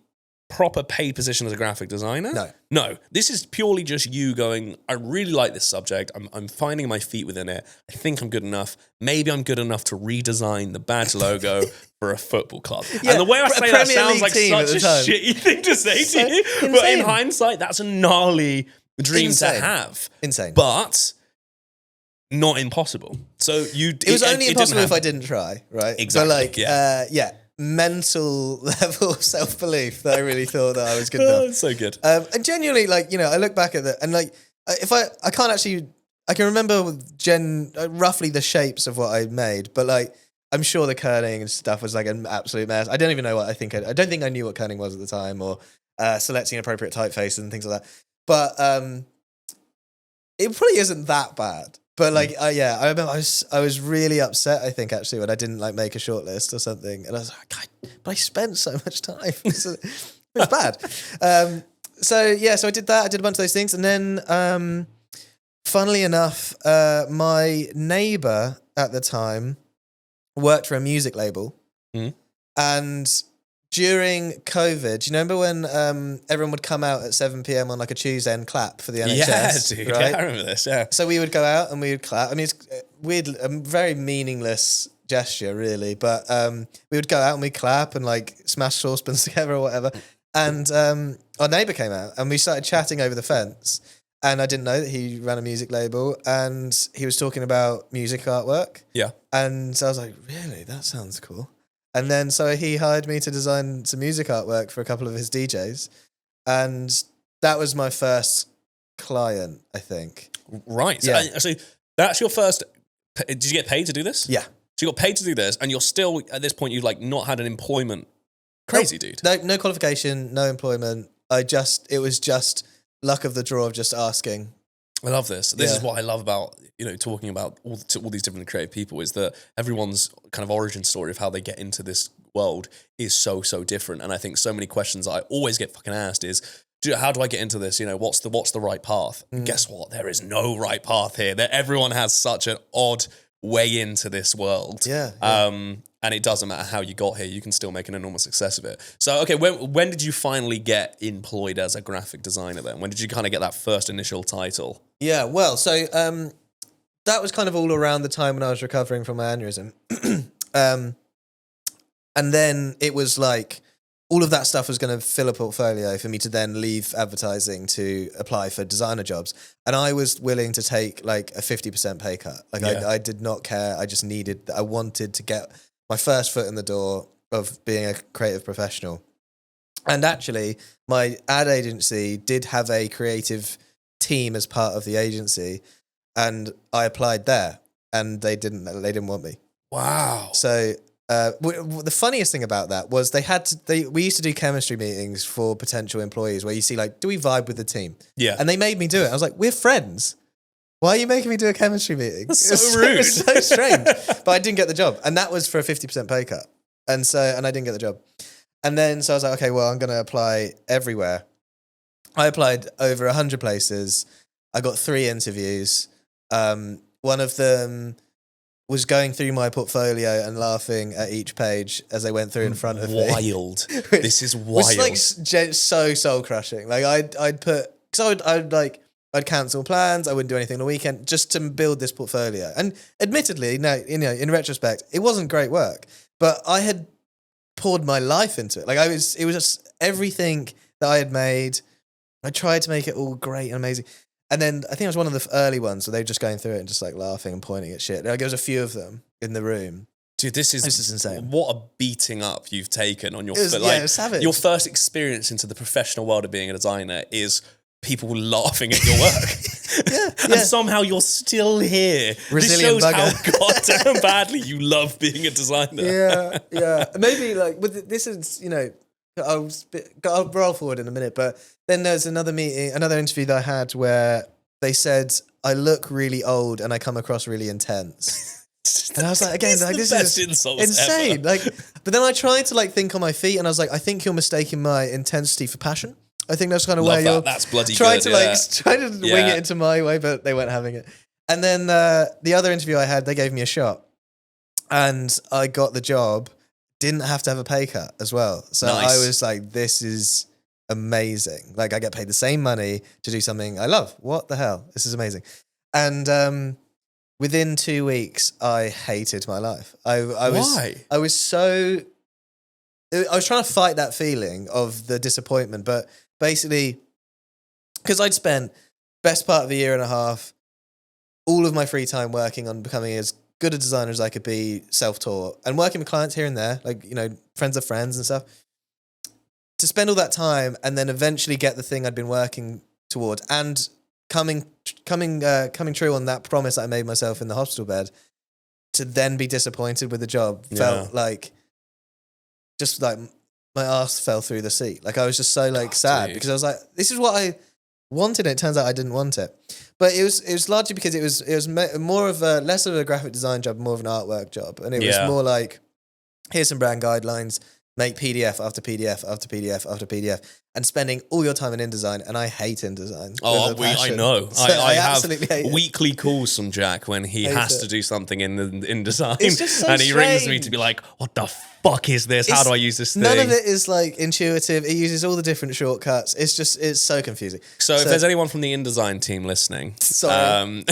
proper paid position as a graphic designer? No. This is purely just you going, I really like this subject. I'm finding my feet within it. I think I'm good enough. Maybe I'm good enough to redesign the badge logo for a football club. Yeah, and the way I say that sounds like such a shitty thing to say to you. Insane. But in hindsight, that's a gnarly dream to have. Insane. But not impossible. So it was only impossible if I didn't try, right? Exactly. So mental level of self-belief that I really thought that I was good enough. That's so good. And genuinely, I look back at that and if I can't actually, I can remember roughly the shapes of what I made, but I'm sure the kerning and stuff was like an absolute mess. I don't even know what I don't think I knew what kerning was at the time, or selecting appropriate typefaces and things like that. But it probably isn't that bad. But I remember I was really upset, I think, actually, when I didn't make a shortlist or something. And I was like, God, but I spent so much time. So, it was bad. So I did that. I did a bunch of those things. And then, funnily enough, my neighbor at the time worked for a music label. And during COVID, do you remember when everyone would come out at 7 p.m. on a Tuesday and clap for the NHS? Yeah, dude. Right? Yeah, I remember this, yeah. So we would go out and we would clap. I mean, it's weird, a very meaningless gesture, really. But we would go out and we'd clap and smash saucepans together or whatever. And our neighbour came out and we started chatting over the fence. And I didn't know that he ran a music label, and he was talking about music artwork. Yeah. And so I was like, really? That sounds cool. And then so he hired me to design some music artwork for a couple of his DJs. And that was my first client, I think. Right. Yeah. So that's your first... Did you get paid to do this? Yeah. So you got paid to do this, and you're still, at this point, you've not had an employment. Crazy, dude. No qualification, no employment. It was just luck of the draw of just asking. I love this. This is what I love about, talking about all these different creative people, is that everyone's kind of origin story of how they get into this world is so different. And I think so many questions I always get fucking asked is, how do I get into this? What's the right path? Guess what? There is no right path here. Everyone has such an odd way into this world. Yeah. And it doesn't matter how you got here, you can still make an enormous success of it. So, okay, when did you finally get employed as a graphic designer then? When did you kind of get that first initial title? Yeah, well, so that was kind of all around the time when I was recovering from my aneurysm. And then it was all of that stuff was going to fill a portfolio for me to then leave advertising to apply for designer jobs. And I was willing to take like a 50% pay cut. Like I did not care. I wanted to get my first foot in the door of being a creative professional. And actually, my ad agency did have a creative team as part of the agency, and I applied there, and they didn't want me. Wow. So the funniest thing about that was we used to do chemistry meetings for potential employees where you see like, do we vibe with the team? Yeah. And they made me do it. I was like, we're friends. Why are you making me do a chemistry meeting? That's so rude. It's so strange. But I didn't get the job, and that was for a 50% pay cut. And I didn't get the job. And then, so I was like, okay, well, I'm going to apply everywhere. I applied over 100 places. I got 3 interviews. One of them was going through my portfolio and laughing at each page as they went through in front of me. Wild. This is wild. It's like so soul crushing. Like I'd put, because I'd cancel plans. I wouldn't do anything on the weekend just to build this portfolio. And admittedly, no, in retrospect, it wasn't great work, but I had poured my life into it. Like it was just everything that I had made. I tried to make it all great and amazing. And then I think it was one of the early ones where they were just going through it and just like laughing and pointing at shit. Like there was a few of them in the room. Dude, this is insane. What a beating up you've taken on your it was savage. Your first experience into the professional world of being a designer is people laughing at your work. And somehow you're still here. Resilient this shows bugger. how goddamn badly you love being a designer. Yeah. Maybe like with this is, I'll roll forward in a minute, but then there's another interview that I had where they said I look really old and I come across really intense. And I was like, again, like, this is insane. Ever. Like, but then I tried to like think on my feet, and I was like, I think you're mistaking my intensity for passion. I think that's kind of where you're That's bloody trying good, to try to wing it into my way, but they weren't having it. And then the other interview I had, they gave me a shot, and I got the job. Didn't have to have a pay cut as well. So nice. I was like, this is amazing. Like I get paid the same money to do something I love. What the hell? This is amazing. And within 2 weeks, I hated my life. Why? I was trying to fight that feeling of the disappointment, but basically, because I'd spent best part of a year and a half, all of my free time working on becoming as good a designer as I could be, self-taught, and working with clients here and there, like, friends of friends and stuff, to spend all that time and then eventually get the thing I'd been working towards and coming true on that promise that I made myself in the hospital bed, to then be disappointed with the job felt like just like my ass fell through the seat. Like I was just so sad because I was like, this is what I wanted. It turns out I didn't want it, but it was largely because it was more of less of a graphic design job, more of an artwork job, and it was more like, here's some brand guidelines, make PDF after PDF after PDF after PDF, and spending all your time in InDesign. And I hate InDesign. I know. So I absolutely hate have it. weekly calls from Jack when he has to do something in InDesign, It's just so and he rings me strange. to be like, "What the fuck is this? How do I use this thing?" None of it is like intuitive. It uses all the different shortcuts. It's so confusing. So if there's anyone from the InDesign team listening, sorry.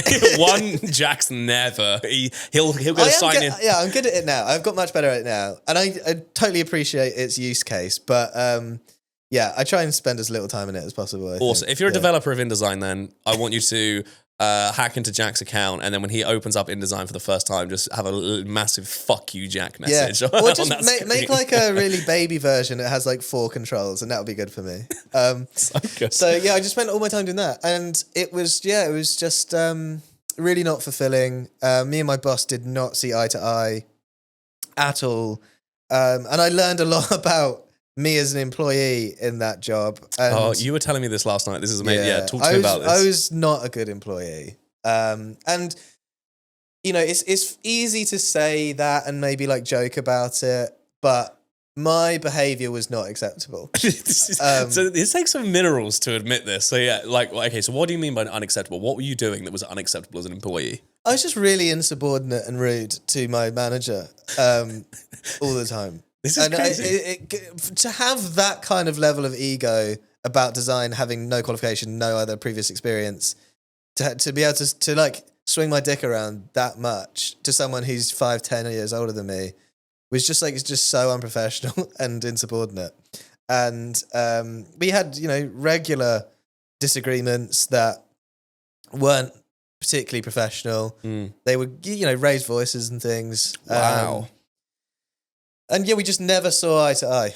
Jack's never. He'll go sign in. Yeah, I'm good at it now. I've got much better at it now, and I totally appreciate its use case. But I try and spend as little time in it as possible. Awesome. If you're a developer of InDesign, then I want you to hack into Jack's account, and then when he opens up InDesign for the first time, just have a massive "fuck you, Jack" message. Yeah. Or just on that make like a really baby version that has like 4 controls, and that would be good for me. So I just spent all my time doing that, and it was just really not fulfilling. Me and my boss did not see eye to eye at all, and I learned a lot about me as an employee in that job. And you were telling me this last night. This is amazing. Yeah, talk to me about this. I was not a good employee. And it's easy to say that and maybe like joke about it, but my behavior was not acceptable. So it takes some minerals to admit this. So so what do you mean by unacceptable? What were you doing that was unacceptable as an employee? I was just really insubordinate and rude to my manager all the time. This is crazy. To have that kind of level of ego about design, having no qualification, no other previous experience, to be able to like swing my dick around that much to someone who's 5-10 years older than me was just like, it's just so unprofessional and insubordinate. And we had, regular disagreements that weren't particularly professional. They would, raise voices and things. Wow. And yeah, we just never saw eye to eye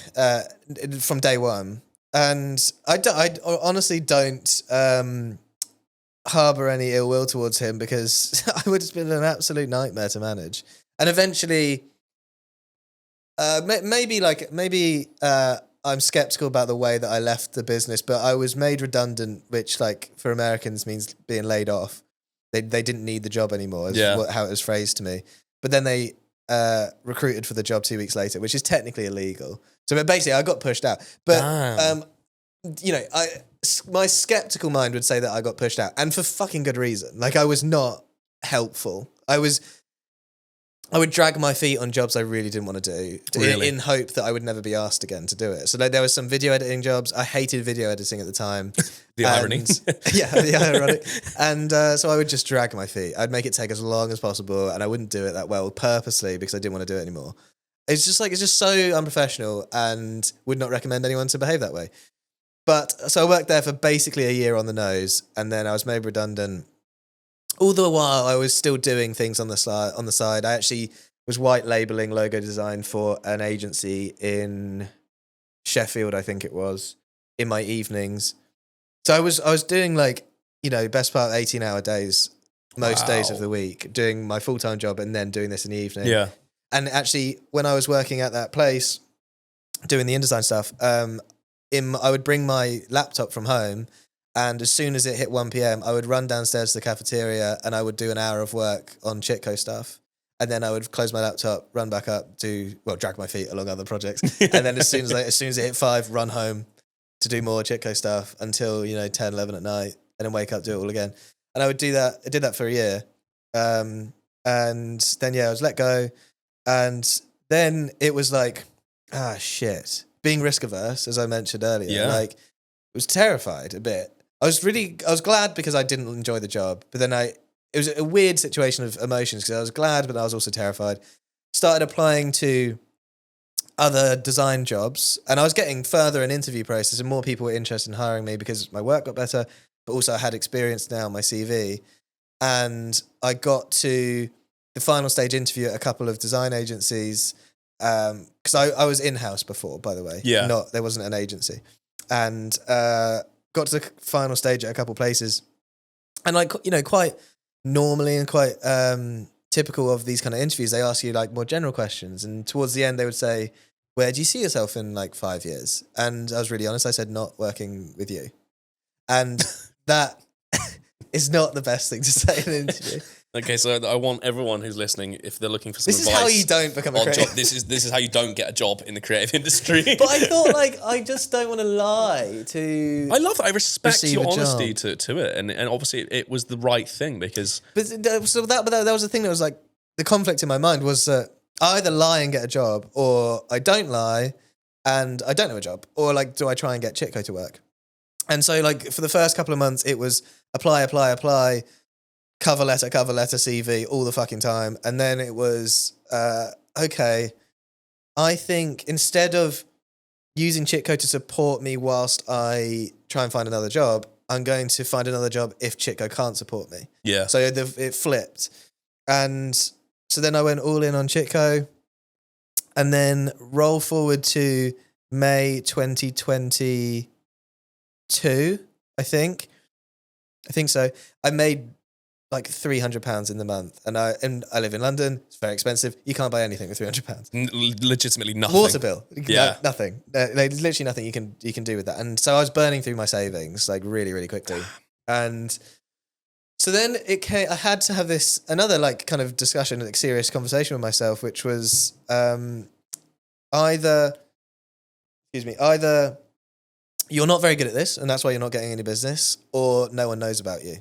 from day one. And I honestly don't harbour any ill will towards him, because I would have been an absolute nightmare to manage. And eventually, maybe I'm skeptical about the way that I left the business, but I was made redundant, which for Americans means being laid off. They didn't need the job anymore, how it was phrased to me. But then they recruited for the job 2 weeks later, which is technically illegal. So basically I got pushed out. But, my skeptical mind would say that I got pushed out, and for fucking good reason. I was not helpful. I would drag my feet on jobs I really didn't want to do in hope that I would never be asked again to do it. So there was some video editing jobs. I hated video editing at the time. The irony. Yeah, the ironic. And so I would just drag my feet. I'd make it take as long as possible, and I wouldn't do it that well purposely because I didn't want to do it anymore. It's just so unprofessional, and would not recommend anyone to behave that way. But so I worked there for basically a year on the nose, and then I was made redundant. All the while, I was still doing things on the side. I actually was white labeling logo design for an agency in Sheffield, I think it was, in my evenings. So I was doing best part of 18-hour days most days of the week, doing my full-time job and then doing this in the evening. Yeah. And actually, when I was working at that place, doing the InDesign stuff, I would bring my laptop from home, and as soon as it hit 1 p.m, I would run downstairs to the cafeteria and I would do an hour of work on Chitco stuff. And then I would close my laptop, run back up, drag my feet along other projects. And then as soon as it hit 5, run home to do more Chitco stuff until, 10, 11 at night, and then wake up, do it all again. And I would do that. I did that for a year. And then, I was let go. And then it was shit. Being risk averse, as I mentioned earlier, I was terrified a bit. I was glad because I didn't enjoy the job, but then it was a weird situation of emotions, because I was glad, but I was also terrified. Started applying to other design jobs, and I was getting further in interview process, and more people were interested in hiring me because my work got better, but also I had experience now on my CV. And I got to the final stage interview at a couple of design agencies, because I was in-house before, by the way. Yeah. There wasn't an agency. And got to the final stage at a couple places, and quite normally and quite typical of these kind of interviews, they ask you more general questions, and towards the end they would say, where do you see yourself in 5 years? And I was really honest, I said, not working with you. And that is not the best thing to say in an interview. Okay, so I want everyone who's listening, if they're looking for some advice. This is how you don't become a creative. This is how you don't get a job in the creative industry. But I thought, I just don't want to lie to. I love that. I respect your honesty job. to it, and obviously it was the right thing, because. But that was the thing that was the conflict in my mind was that I either lie and get a job, or I don't lie and I don't have a job, or do I try and get Chitco to work? And so for the first couple of months, it was apply, cover letter, CV, all the fucking time. And then it was, okay, I think instead of using Chitco to support me whilst I try and find another job, I'm going to find another job if Chitco can't support me. Yeah. So it flipped. And so then I went all in on Chitco, and then roll forward to May 2022, I think so. I made £300 in the month, and I live in London. It's very expensive. You can't buy anything with £300. Legitimately nothing. Water bill, yeah, nothing. Literally nothing you can do with that. And so I was burning through my savings really, really quickly. And so then I had to have this another kind of discussion, serious conversation with myself, which was either you're not very good at this, and that's why you're not getting any business, or no one knows about you.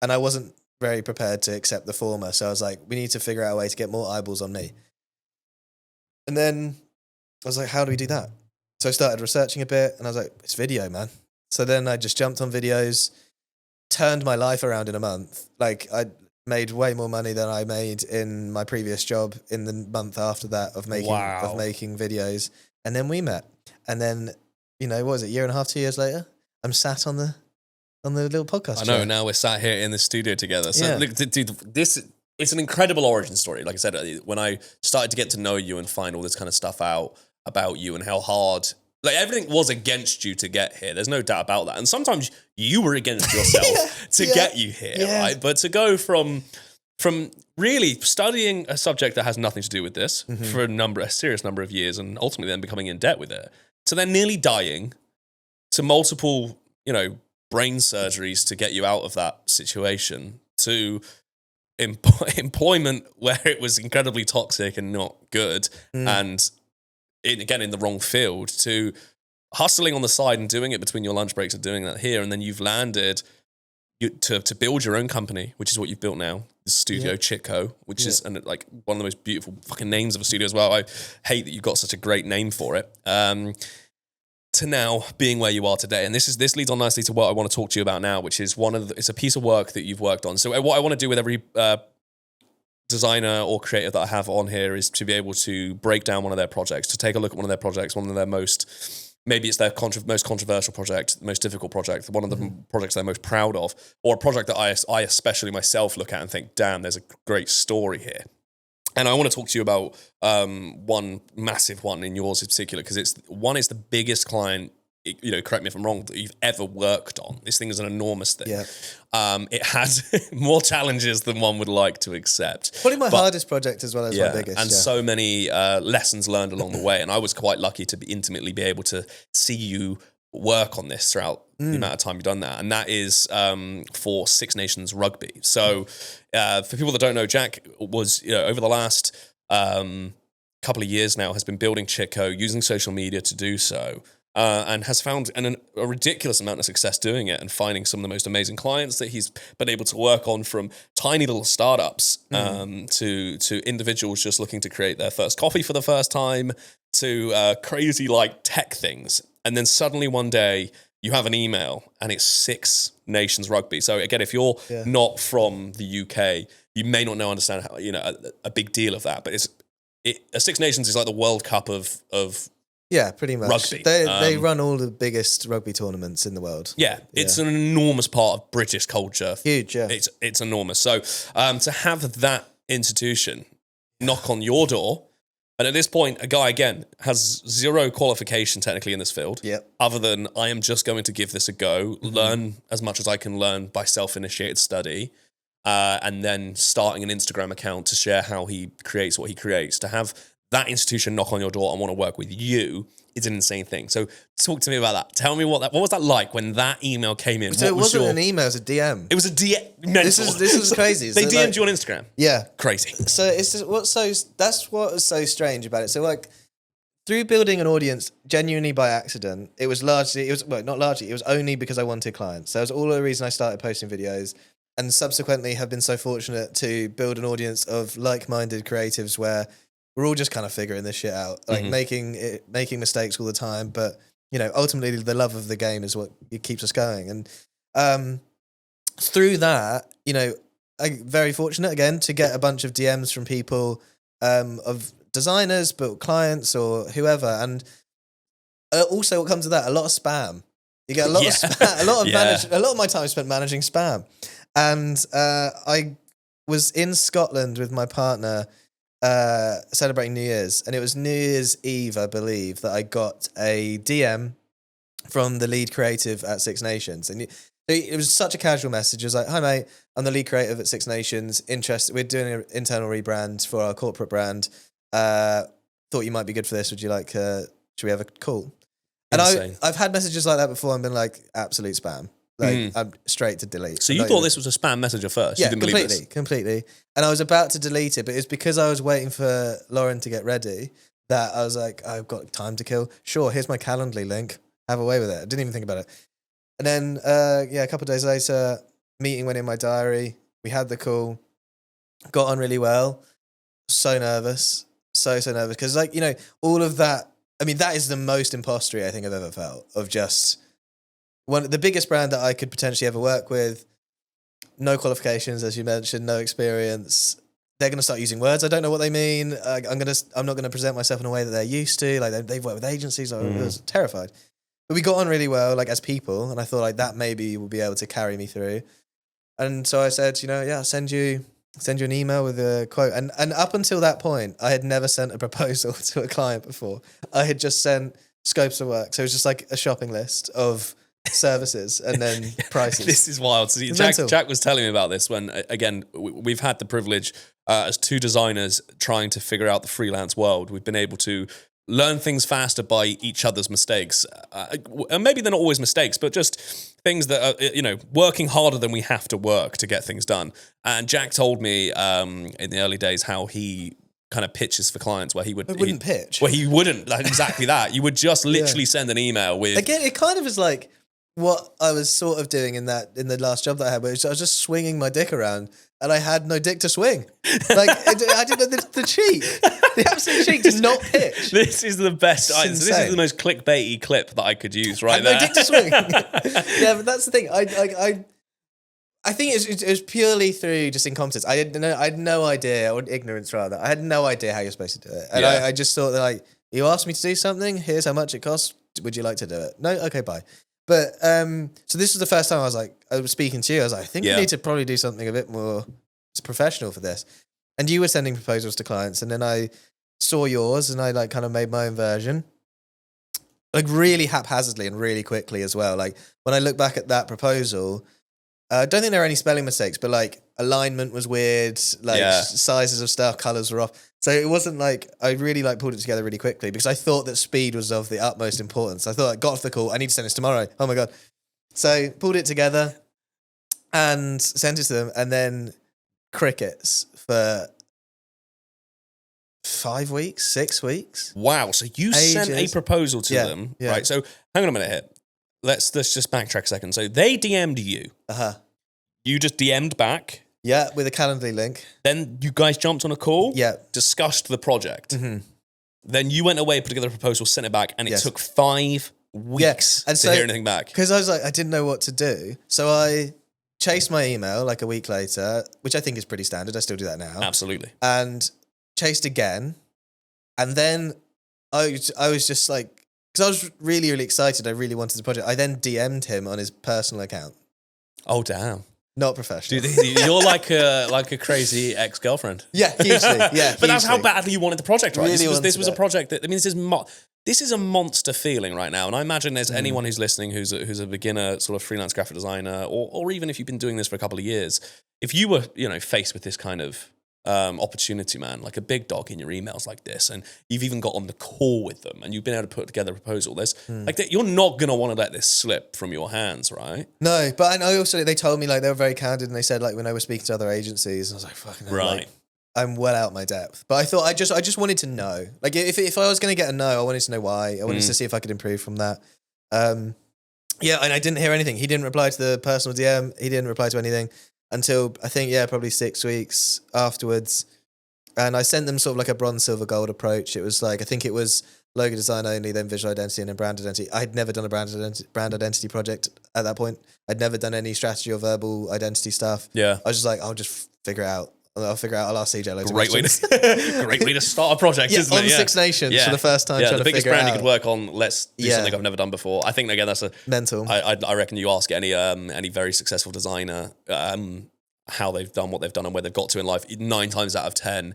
And I wasn't very prepared to accept the former. So I was like, we need to figure out a way to get more eyeballs on me. And then I was like, how do we do that? So I started researching a bit, and I was like, it's video, man. So then I just jumped on videos, turned my life around in a month. I made way more money than I made in my previous job in the month after that of making videos. And then we met. And then what was it, year and a half, 2 years later, I'm sat on the little podcast I know, chair. now we're sat here in the studio together. So, Yeah. look, dude, it's an incredible origin story. Like I said, when I started to get to know you and find all this kind of stuff out about you and how hard, like everything was against you to get here. There's no doubt about that. And sometimes you were against yourself to get you here, right? But to go from really studying a subject that has nothing to do with this for a serious number of years and ultimately then becoming in debt with it, to then nearly dying, to multiple, brain surgeries to get you out of that situation, to employment where it was incredibly toxic and not good, and again in the wrong field, to hustling on the side and doing it between your lunch breaks and doing that here, and then you've landed to build your own company, which is what you've built now, the studio Chitco, which is like one of the most beautiful fucking names of a studio as well. I hate that you've got such a great name for it. To now being where you are today, and this leads on nicely to what I want to talk to you about now, which is it's a piece of work that you've worked on. So what I want to do with every designer or creative that I have on here is to be able to break down one of their projects, to take a look at one of their projects, one of their maybe it's their most controversial project, most difficult project, one of the projects they're most proud of, or a project that I especially myself look at and think, damn, there's a great story here. And I want to talk to you about one massive one in yours in particular, because it's the biggest client, correct me if I'm wrong, that you've ever worked on. This thing is an enormous thing. Yeah. It has more challenges than one would like to accept. Probably my hardest project as well as my biggest. And so many lessons learned along the way. And I was quite lucky to intimately be able to see you work on this throughout the amount of time you've done that. And that is for Six Nations Rugby. So for people that don't know, Jack was, over the last couple of years now, has been building Chitco, using social media to do so. And has found a ridiculous amount of success doing it and finding some of the most amazing clients that he's been able to work on, from tiny little startups to individuals just looking to create their first coffee for the first time, to crazy like tech things. And then suddenly one day you have an email and it's Six Nations Rugby. So again, if you're not from the UK, you may not understand how, a big deal of that. But Six Nations is like the World Cup of yeah, pretty much. Rugby. They run all the biggest rugby tournaments in the world. Yeah, it's an enormous part of British culture. Huge, yeah. It's enormous. So to have that institution knock on your door, and at this point, a guy, again, has zero qualification technically in this field, other than I am just going to give this a go, learn as much as I can learn by self-initiated study, and then starting an Instagram account to share how he creates what he creates. To have that institution knock on your door and want to work with you is an insane thing. So talk to me about that. Tell me what was that like when that email came in? So it wasn't an email, it was a DM. It was a DM. Mental. This is crazy. They DM'd you on Instagram? Yeah. Crazy. So that's what was so strange about it. So like, through building an audience genuinely by accident, it was only because I wanted clients. So that was all the reason I started posting videos, and subsequently have been so fortunate to build an audience of like-minded creatives where we're all just kind of figuring this shit out, like making mistakes all the time. But, ultimately the love of the game is what keeps us going. And through that, I'm very fortunate again to get a bunch of DMs from people of designers, but clients or whoever. And also what comes with that, a lot of spam. You get a lot of spam, a lot of my time spent managing spam. And I was in Scotland with my partner celebrating New Year's, and it was New Year's Eve, I believe, that I got a DM from the lead creative at Six Nations. And it was such a casual message. It was like, "Hi mate, I'm the lead creative at Six Nations. We're doing an internal rebrand for our corporate brand. Thought you might be good for this. Would you like, should we have a call?" And I've had messages like that before and been like, absolute spam. Like, I'm straight to delete. So you thought this was a spam message at first? Yeah, you didn't believe this? completely. And I was about to delete it, but it's because I was waiting for Lauren to get ready that I was like, I've got time to kill. Sure, here's my Calendly link. Have a way with it. I didn't even think about it. And then, a couple of days later, meeting went in my diary. We had the call. Got on really well. So nervous. So nervous. Because, all of that, that is the most impostery I think I've ever felt, of just the biggest brand that I could potentially ever work with. No qualifications, as you mentioned, no experience. They're going to start using words I don't know what they mean. I'm not going to present myself in a way that they're used to. Like, they've worked with agencies. I was terrified. But we got on really well, like as people, and I thought like that maybe will be able to carry me through. And so I said, I'll send you an email with a quote. And up until that point, I had never sent a proposal to a client before. I had just sent scopes of work. So it was just like a shopping list of services and then prices. This is wild. So Jack was telling me about this when, again, we've had the privilege as two designers trying to figure out the freelance world. We've been able to learn things faster by each other's mistakes. And maybe they're not always mistakes, but just things that are, working harder than we have to work to get things done. And Jack told me in the early days how he kind of pitches for clients where he wouldn't pitch. Well, he wouldn't, like, exactly that. You would just literally send an email with... Again, it kind of is like what I was sort of doing in the last job that I had, where I was just swinging my dick around and I had no dick to swing. Like, I didn't know the cheek. The absolute cheek to not pitch. This is the best. So this is the most clickbaity clip that I could use right there. No dick to swing. Yeah, but that's the thing. I think it was purely through just incompetence. I had no idea, or ignorance rather. I had no idea how you're supposed to do it. And I just thought that, like, you asked me to do something, here's how much it costs. Would you like to do it? No? Okay, bye. But so this was the first time I was speaking to you. I was like, I think we need to probably do something a bit more professional for this. And you were sending proposals to clients, and then I saw yours, and I like kind of made my own version, like really haphazardly and really quickly as well. Like when I look back at that proposal, I don't think there are any spelling mistakes, but like alignment was weird, like sizes of stuff, colors were off. So it wasn't like, I really like pulled it together really quickly because I thought that speed was of the utmost importance. I thought I got off the call, I need to send this tomorrow. Oh my God. So pulled it together and sent it to them, and then crickets for 5 weeks, 6 weeks. Wow. So you sent a proposal to them, right? So hang on a minute here. Let's just backtrack a second. So they DM'd you. You just DM'd back. Yeah, with a Calendly link. Then you guys jumped on a call. Yeah. Discussed the project. Mm-hmm. Then you went away, put together a proposal, sent it back, and it took 5 weeks to hear anything back. Because I was like, I didn't know what to do. So I chased my email like a week later, which I think is pretty standard. I still do that now. Absolutely. And chased again. And then I was just like, because I was really, really excited. I really wanted the project. I then DM'd him on his personal account. Oh, damn. Not professional. Dude, you're like a crazy ex-girlfriend. Yeah, hugely. Yeah, but that's how badly you wanted the project, right? Really this was a project that, I mean, this is a monster feeling right now. And I imagine there's anyone who's listening who's a beginner sort of freelance graphic designer, or even if you've been doing this for a couple of years, if you were, faced with this kind of opportunity, man, like a big dog in your emails like this, and you've even got on the call with them and you've been able to put together a proposal, there's you're not going to want to let this slip from your hands, right? No, but I also, they told me, like, they were very candid, and they said, like, when I was speaking to other agencies, I was like, fucking hell, right. Like, I'm well out my depth. But I thought I just wanted to know. Like, if I was going to get a no, I wanted to know why. I wanted to see if I could improve from that. Yeah, and I didn't hear anything. He didn't reply to the personal DM. He didn't reply to anything until, I think, probably 6 weeks afterwards. And I sent them sort of like a bronze, silver, gold approach. It was like, I think it was logo design only, then visual identity, and then brand identity. I had never done a brand identity project at that point. I'd never done any strategy or verbal identity stuff. Yeah. I was just like, I'll just figure it out. I'll ask CJ loads great of questions. Great way to start a project, isn't it? On Six Nations for the first time. Yeah, trying the to biggest figure brand it you could work on. Let's do something I've never done before. I think, again, that's a mental. I reckon you ask any very successful designer how they've done what they've done and where they've got to in life. 9 times out of 10,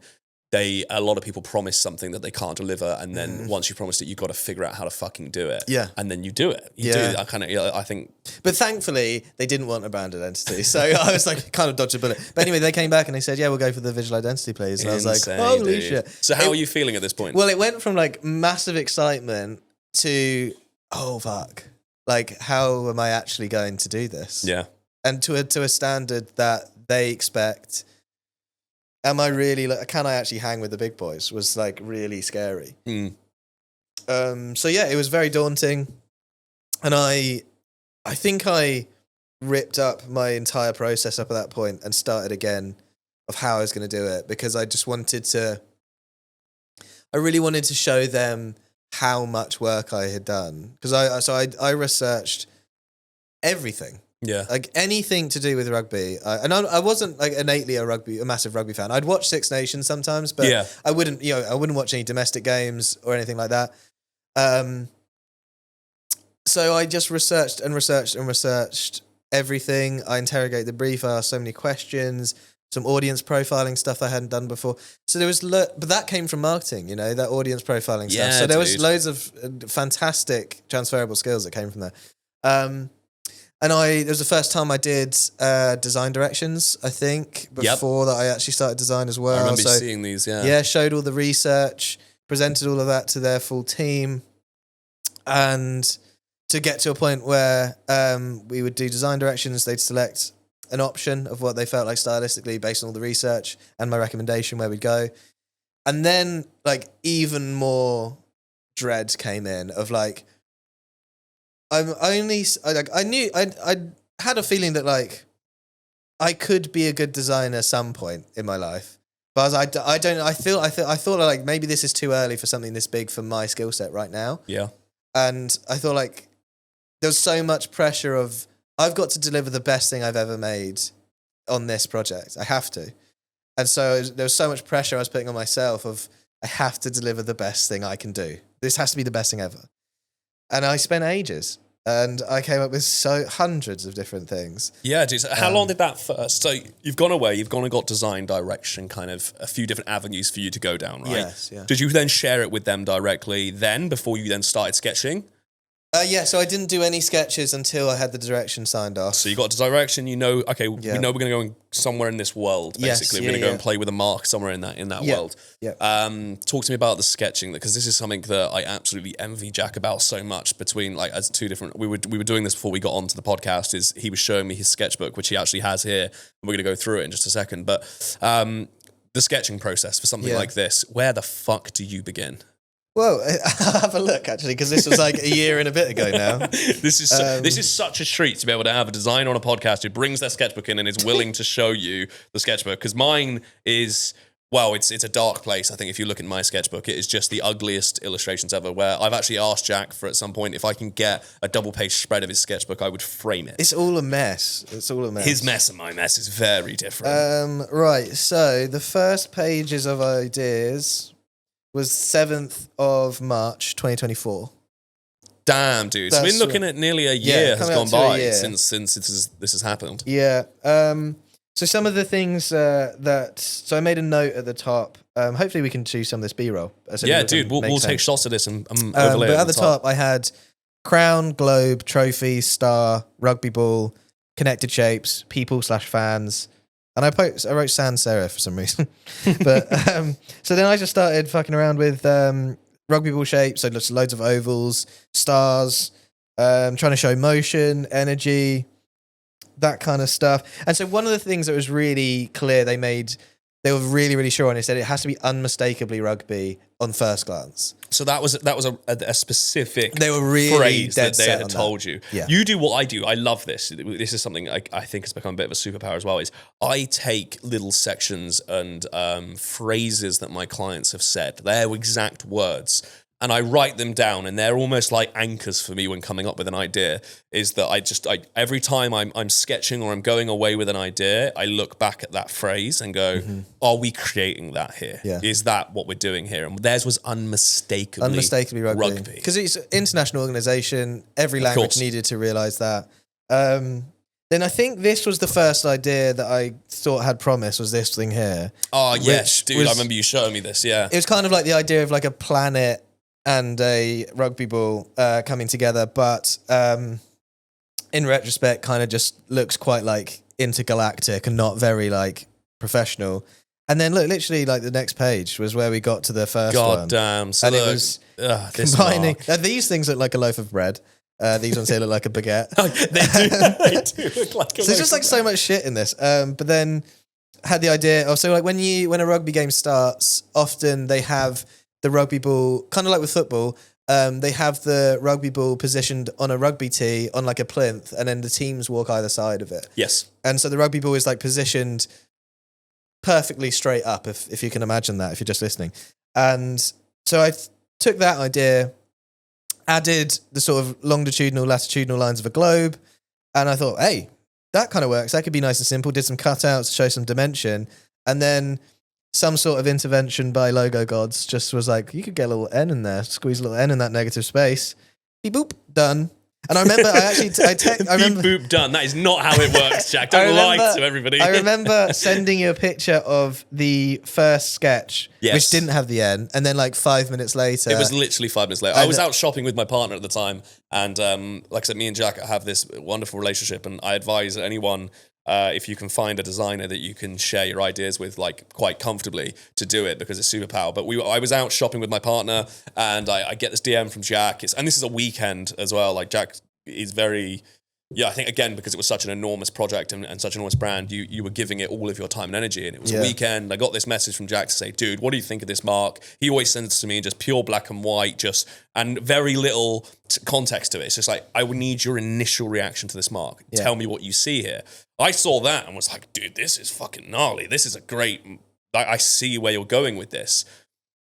a lot of people promise something that they can't deliver, and then once you promised it, you've got to figure out how to fucking do it. Yeah, and then you do it. You do. I think. But thankfully, they didn't want a brand identity, so I was like, kind of dodged a bullet. But anyway, they came back and they said, "Yeah, we'll go for the visual identity, please." And I was like, "Holy shit!" So how are you feeling at this point? Well, it went from like massive excitement to, oh fuck, like how am I actually going to do this? Yeah, and to a standard that they expect. Am I really, like, can I actually hang with the big boys? Was like really scary. So yeah, it was very daunting. And I think I ripped up my entire process up at that point and started again of how I was going to do it, because I just I really wanted to show them how much work I had done. Because I researched everything. Yeah, like anything to do with rugby, and I wasn't like innately a massive rugby fan. I'd watch Six Nations sometimes, but I wouldn't watch any domestic games or anything like that. So I just researched everything. I interrogated the brief. I asked so many questions, some audience profiling stuff I hadn't done before. So there was, but that came from marketing, you know, that audience profiling stuff. So there was loads of fantastic transferable skills that came from there. And it was the first time I did design directions, I think, before that I actually started design as well. I remember seeing these, Yeah, showed all the research, presented all of that to their full team. And to get to a point where we would do design directions, they'd select an option of what they felt like stylistically based on all the research and my recommendation where we'd go. And then, like, even more dread came in of, like, I had a feeling that, like, I could be a good designer at some point in my life, but I thought like maybe this is too early for something this big for my skill set right now. Yeah, and I thought like there was so much pressure of I've got to deliver the best thing I've ever made on this project. I have to, and so there was so much pressure I was putting on myself of I have to deliver the best thing I can do. This has to be the best thing ever. And I spent ages, and I came up with hundreds of different things. Yeah, dude. So how long did that first? So you've gone away, you've gone and got design direction, kind of a few different avenues for you to go down, right? Yes, yeah. Did you then share it with them directly then, before you then started sketching? Yeah, so I didn't do any sketches until I had the direction signed off. So you got direction, you know, okay, we know we're going to go somewhere in this world, basically. We're going to go and play with a mark somewhere in that world. Yeah. Talk to me about the sketching, because this is something that I absolutely envy Jack about so much. Between, like, as two different, we were doing this before we got onto the podcast, is he was showing me his sketchbook, which he actually has here, and we're going to go through it in just a second. But the sketching process for something like this, where the fuck do you begin? Well, I'll have a look, actually, because this was like a year and a bit ago now. This is such a treat to be able to have a designer on a podcast who brings their sketchbook in and is willing to show you the sketchbook. Because mine is, well, it's a dark place. I think if you look at my sketchbook, it is just the ugliest illustrations ever, where I've actually asked Jack for at some point if I can get a double-page spread of his sketchbook, I would frame it. It's all a mess. His mess and my mess is very different. Right, so the first pages of ideas was 7th of March, 2024. Damn, dude. So we're looking at nearly a year has gone by since this has happened. Yeah. So some of the things so I made a note at the top. Hopefully we can choose some of this B-roll. Yeah, dude, we'll take shots of this and overlay it. But at the top, I had crown, globe, trophy, star, rugby ball, connected shapes, people/fans. And I wrote sans serif for some reason. But so then I just started fucking around with rugby ball shapes, so just loads of ovals, stars, trying to show motion, energy, that kind of stuff. And so one of the things that was really clear, they were really, really sure on it, said it has to be unmistakably rugby on first glance. So that was a specific they were really phrase dead that they had told you. Yeah. You do what I do. I love this. This is something I think has become a bit of a superpower as well, is I take little sections and phrases that my clients have said, their exact words, and I write them down, and they're almost like anchors for me when coming up with an idea. Is that I every time I'm sketching or I'm going away with an idea, I look back at that phrase and go, are we creating that here? Yeah. Is that what we're doing here? And theirs was unmistakably rugby. Because it's an international organisation, every language needed to realise that. Then I think this was the first idea that I thought had promise, was this thing here. Oh, yes, dude, I remember you showing me this, yeah. It was kind of like the idea of like a planet and a rugby ball coming together, but in retrospect kind of just looks quite like intergalactic and not very like professional. And then look, literally like the next page was where we got to the first one. God damn. So and it was combining. These things look like a loaf of bread. These ones here look like a baguette. They do look like a So there's just like so much shit in this. But then had the idea of, so like when a rugby game starts, often they have the rugby ball, kind of like with football, they have the rugby ball positioned on a rugby tee on like a plinth, and then the teams walk either side of it. Yes. And so the rugby ball is like positioned perfectly straight up, if you can imagine that, if you're just listening. And so I took that idea, added the sort of longitudinal, latitudinal lines of a globe, and I thought, hey, that kind of works. That could be nice and simple. Did some cutouts to show some dimension, and then some sort of intervention by logo gods just was like, you could get a little N in there, squeeze a little N in that negative space. Beep boop, done. And I remember, I remember, Beep boop done. That is not how it works, Jack. Don't lie to everybody. I remember sending you a picture of the first sketch, which didn't have the end, and then like 5 minutes later, it was literally 5 minutes later. I was out shopping with my partner at the time, and like I said, me and Jack have this wonderful relationship, and I advise anyone. If you can find a designer that you can share your ideas with, like quite comfortably, to do it, because it's superpower. But I was out shopping with my partner, and I get this DM from Jack. And this is a weekend as well. Like Jack is very, I think again because it was such an enormous project and such an enormous brand, you were giving it all of your time and energy. And it was a weekend. I got this message from Jack to say, "Dude, what do you think of this mark?" He always sends it to me in just pure black and white, and very little context to it. It's just like, I would need your initial reaction to this mark. Tell me what you see here. I saw that and was like, dude, this is fucking gnarly. This is a great, I see where you're going with this.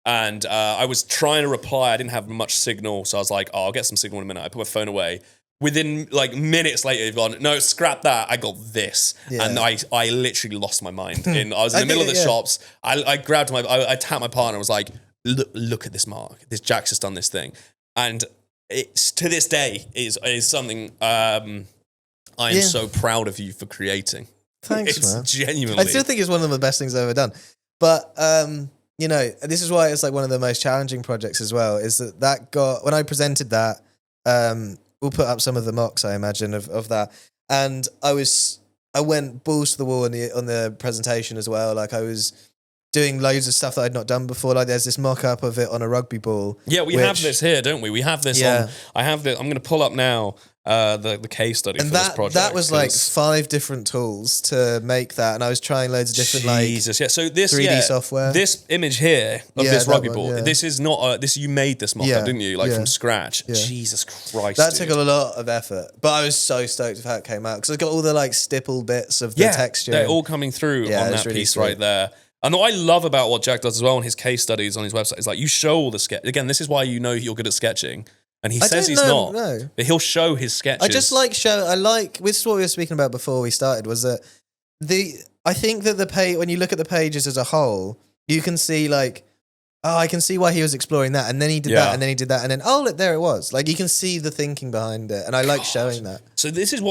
And I was trying to reply. I didn't have much signal. So I was like, I'll get some signal in a minute. I put my phone away. Within like minutes later, you've gone, no, scrap that. I got this. Yeah. And I literally lost my mind. I was in the middle of the shops. I grabbed I tapped my partner and was like, look at this mark. This Jack's just done this thing. And it's to this day is something I am so proud of you for creating. Thanks, man. Genuinely. I still think it's one of the best things I've ever done. But, this is why it's like one of the most challenging projects as well, is that got, when I presented that, we'll put up some of the mocks, I imagine, of that. And I went balls to the wall on the presentation as well. Like I was doing loads of stuff that I'd not done before. Like there's this mock-up of it on a rugby ball. Yeah, we have this here, don't we? We have this on, I have this, I'm going to pull up now the case study for this project. That was like 5 different tools to make that, and I was trying loads of different So this 3D software. This image here of this rugby ball. This is not this. You made this mock-up, didn't you? Like from scratch. Yeah. Jesus Christ, that took a lot of effort, but I was so stoked with how it came out because it's got all the like stipple bits of the texture. They're all coming through on that really piece right there. And what I love about what Jack does as well on his case studies on his website is like you show all the sketch. Again, this is why you know you're good at sketching. And he says he's not. No. But he'll show his sketches. I just like this is what we were speaking about before we started, was that I think that the page, when you look at the pages as a whole, you can see like, I can see why he was exploring that, and then he did that, and then he did that, and then look, there it was. Like you can see the thinking behind it, and I like showing that. So this is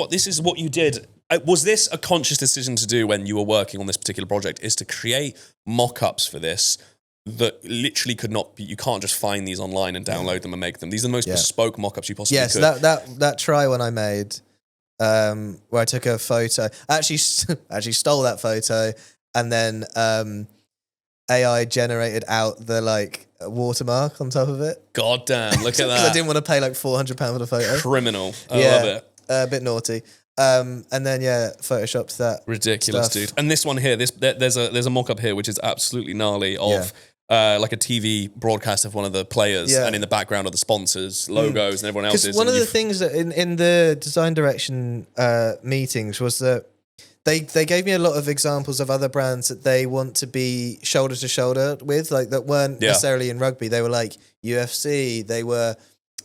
what you did. Was this a conscious decision to do when you were working on this particular project? Is to create mock-ups for this that literally could not be, you can't just find these online and download them and make them. These are the most bespoke mock-ups you possibly could. Yes, that try one I made, where I took a photo, I actually stole that photo, and then AI generated out the like watermark on top of it. God damn, look at that. Because I didn't want to pay like £400 for the photo. Criminal. I love it. A bit naughty. And then photoshopped that. Ridiculous, dude. And this one here, there's a mock-up here which is absolutely gnarly of like a TV broadcast of one of the players, and in the background are the sponsors, logos, and everyone else's. Because one of the things that in the design direction meetings was that they gave me a lot of examples of other brands that they want to be shoulder to shoulder with, like that weren't necessarily in rugby. They were like UFC, they were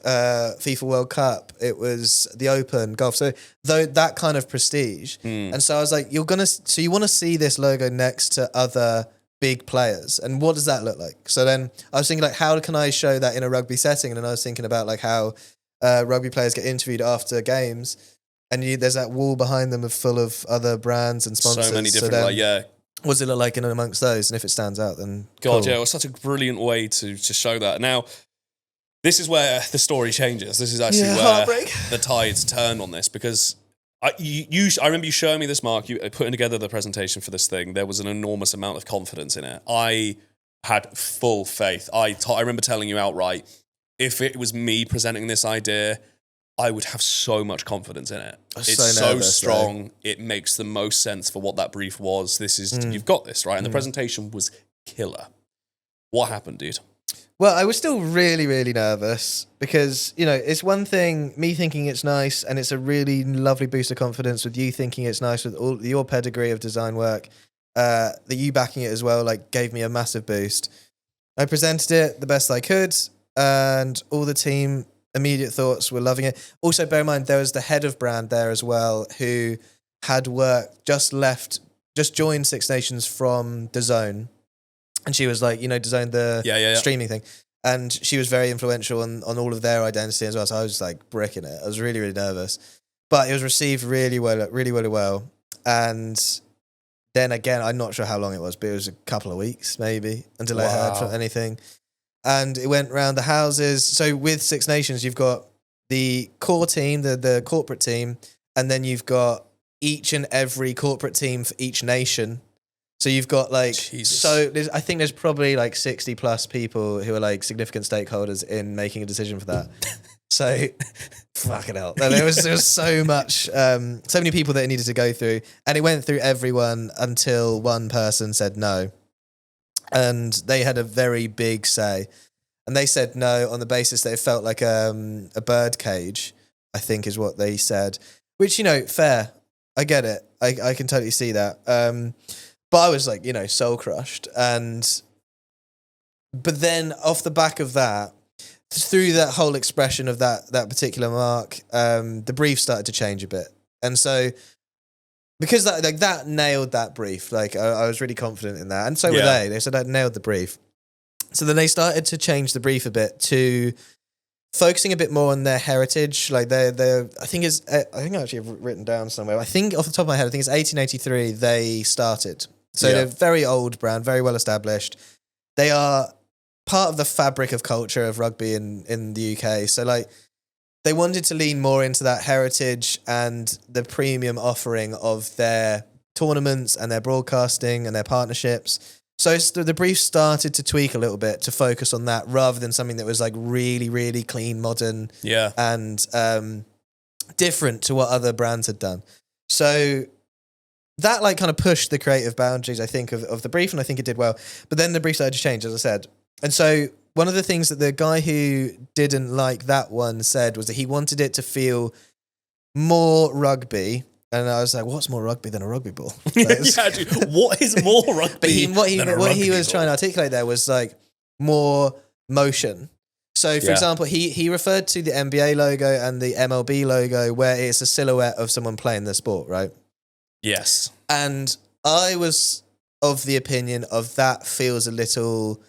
FIFA World Cup, it was the Open, golf. So that kind of prestige. And so I was like, you want to see this logo next to other big players, and what does that look like? So then I was thinking like, how can I show that in a rugby setting? And then I was thinking about like how rugby players get interviewed after games, and there's that wall behind them full of other brands and sponsors. So many different, what does it look like in amongst those? And if it stands out, then God, it was such a brilliant way to show that. Now, this is where the story changes. This is actually where the tides turn on this, because I remember you showing me this mark, you putting together the presentation for this thing. There was an enormous amount of confidence in it. I had full faith. I remember telling you outright, if it was me presenting this idea, I would have so much confidence in it. It's so strong. It makes the most sense for what that brief was. You've got this, right? And the presentation was killer. What happened, dude? Well, I was still really, really nervous because, it's one thing, me thinking it's nice, and it's a really lovely boost of confidence with you thinking it's nice with all your pedigree of design work, that you backing it as well, like gave me a massive boost. I presented it the best I could, and all the team immediate thoughts were loving it. Also, bear in mind, there was the head of brand there as well, who had just joined Six Nations from DAZN. And she was like, designed the streaming thing. and she was very influential on all of their identity as well. So I was like bricking it. I was really, really nervous, but it was received really well, really, really well. And then again, I'm not sure how long it was, but it was a couple of weeks maybe until I heard from anything. And it went around the houses. So with Six Nations, you've got the core team, the corporate team, and then you've got each and every corporate team for each nation. So you've got like, I think there's probably like 60 plus people who are like significant stakeholders in making a decision for that. So fucking hell. There was so much, so many people that it needed to go through, and it went through everyone until one person said no. And they had a very big say. And they said no on the basis that it felt like a bird cage, I think is what they said. Which, fair. I get it. I can totally see that. But I was like, soul crushed. But then off the back of that, through that whole expression of that particular mark, the brief started to change a bit. And so, because that nailed that brief, like I was really confident in that. And so were they. They said I nailed the brief. So then they started to change the brief a bit to focusing a bit more on their heritage. Like I think I actually have written down somewhere. I think off the top of my head, I think it's 1883 they started. So they're a very old brand, very well established. They are part of the fabric of culture of rugby in the UK. So like they wanted to lean more into that heritage and the premium offering of their tournaments and their broadcasting and their partnerships. So the brief started to tweak a little bit to focus on that rather than something that was like really, really clean, modern, and different to what other brands had done. So that like kind of pushed the creative boundaries, I think, of the brief, and I think it did well. But then the brief started to change, as I said. And so one of the things that the guy who didn't like that one said was that he wanted it to feel more rugby. And I was like, what's more rugby than a rugby ball? Dude, what is more rugby But what he was trying to articulate there was like more motion. So, for example, he referred to the NBA logo and the MLB logo where it's a silhouette of someone playing the sport, right? Yes. And I was of the opinion of that feels a little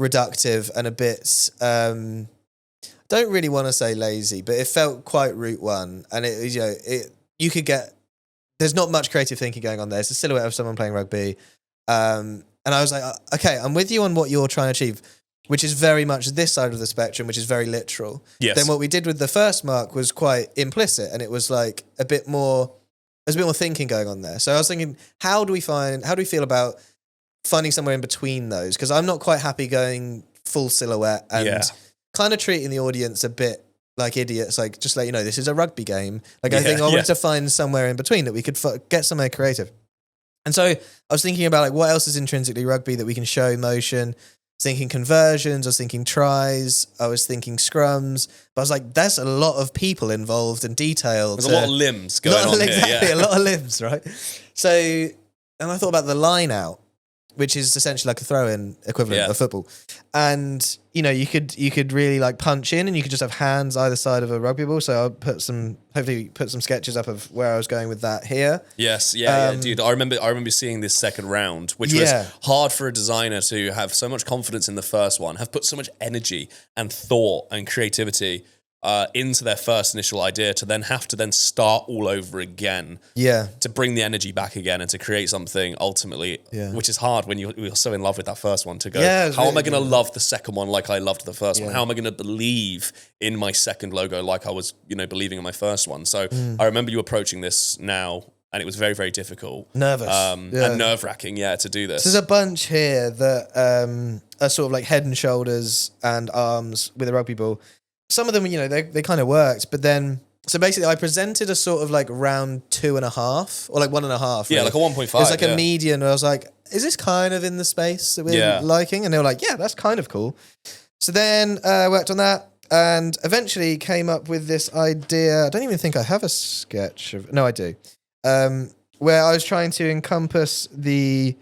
reductive and a bit, don't really want to say lazy, but it felt quite Route One. And you could get, there's not much creative thinking going on there. It's a silhouette of someone playing rugby. And I was like, okay, I'm with you on what you're trying to achieve, which is very much this side of the spectrum, which is very literal. Yes. Then what we did with the first mark was quite implicit, and it was like there's a bit more thinking going on there. So I was thinking, how do we feel about finding somewhere in between those? Because I'm not quite happy going full silhouette and kind of treating the audience a bit like idiots, like just let you know this is a rugby game. Like I think I wanted to find somewhere in between that we could get somewhere creative. And so I was thinking about like what else is intrinsically rugby that we can show motion. I was thinking conversions, I was thinking tries, I was thinking scrums. But I was like, there's a lot of people involved and detail. There's a lot of limbs going on here. Exactly, a lot of limbs, right? So, and I thought about the line out, which is essentially like a throw-in equivalent of football. And, you could really like punch in and you could just have hands either side of a rugby ball. So I'll hopefully put some sketches up of where I was going with that here. Yes, dude. I remember seeing this second round, which was hard for a designer to have so much confidence in the first one, have put so much energy and thought and creativity into their first initial idea to then have to start all over again. Yeah. To bring the energy back again and to create something ultimately, which is hard when you're so in love with that first one to go, how am I going to love the second one like I loved the first one? How am I going to believe in my second logo like I was, believing in my first one? So I remember you approaching this now and it was very, very difficult. Nervous. And nerve-wracking, to do this. So there's a bunch here that are sort of like head and shoulders and arms with a rugby ball. Some of them, they kind of worked, but then, so basically I presented a sort of like round 2.5 or like 1.5. Yeah, like a 1.5. It was like a median where I was like, is this kind of in the space that we're liking? And they were like, yeah, that's kind of cool. So then I worked on that and eventually came up with this idea. I don't even think I have a sketch of, no, I do. Where I was trying to encompass the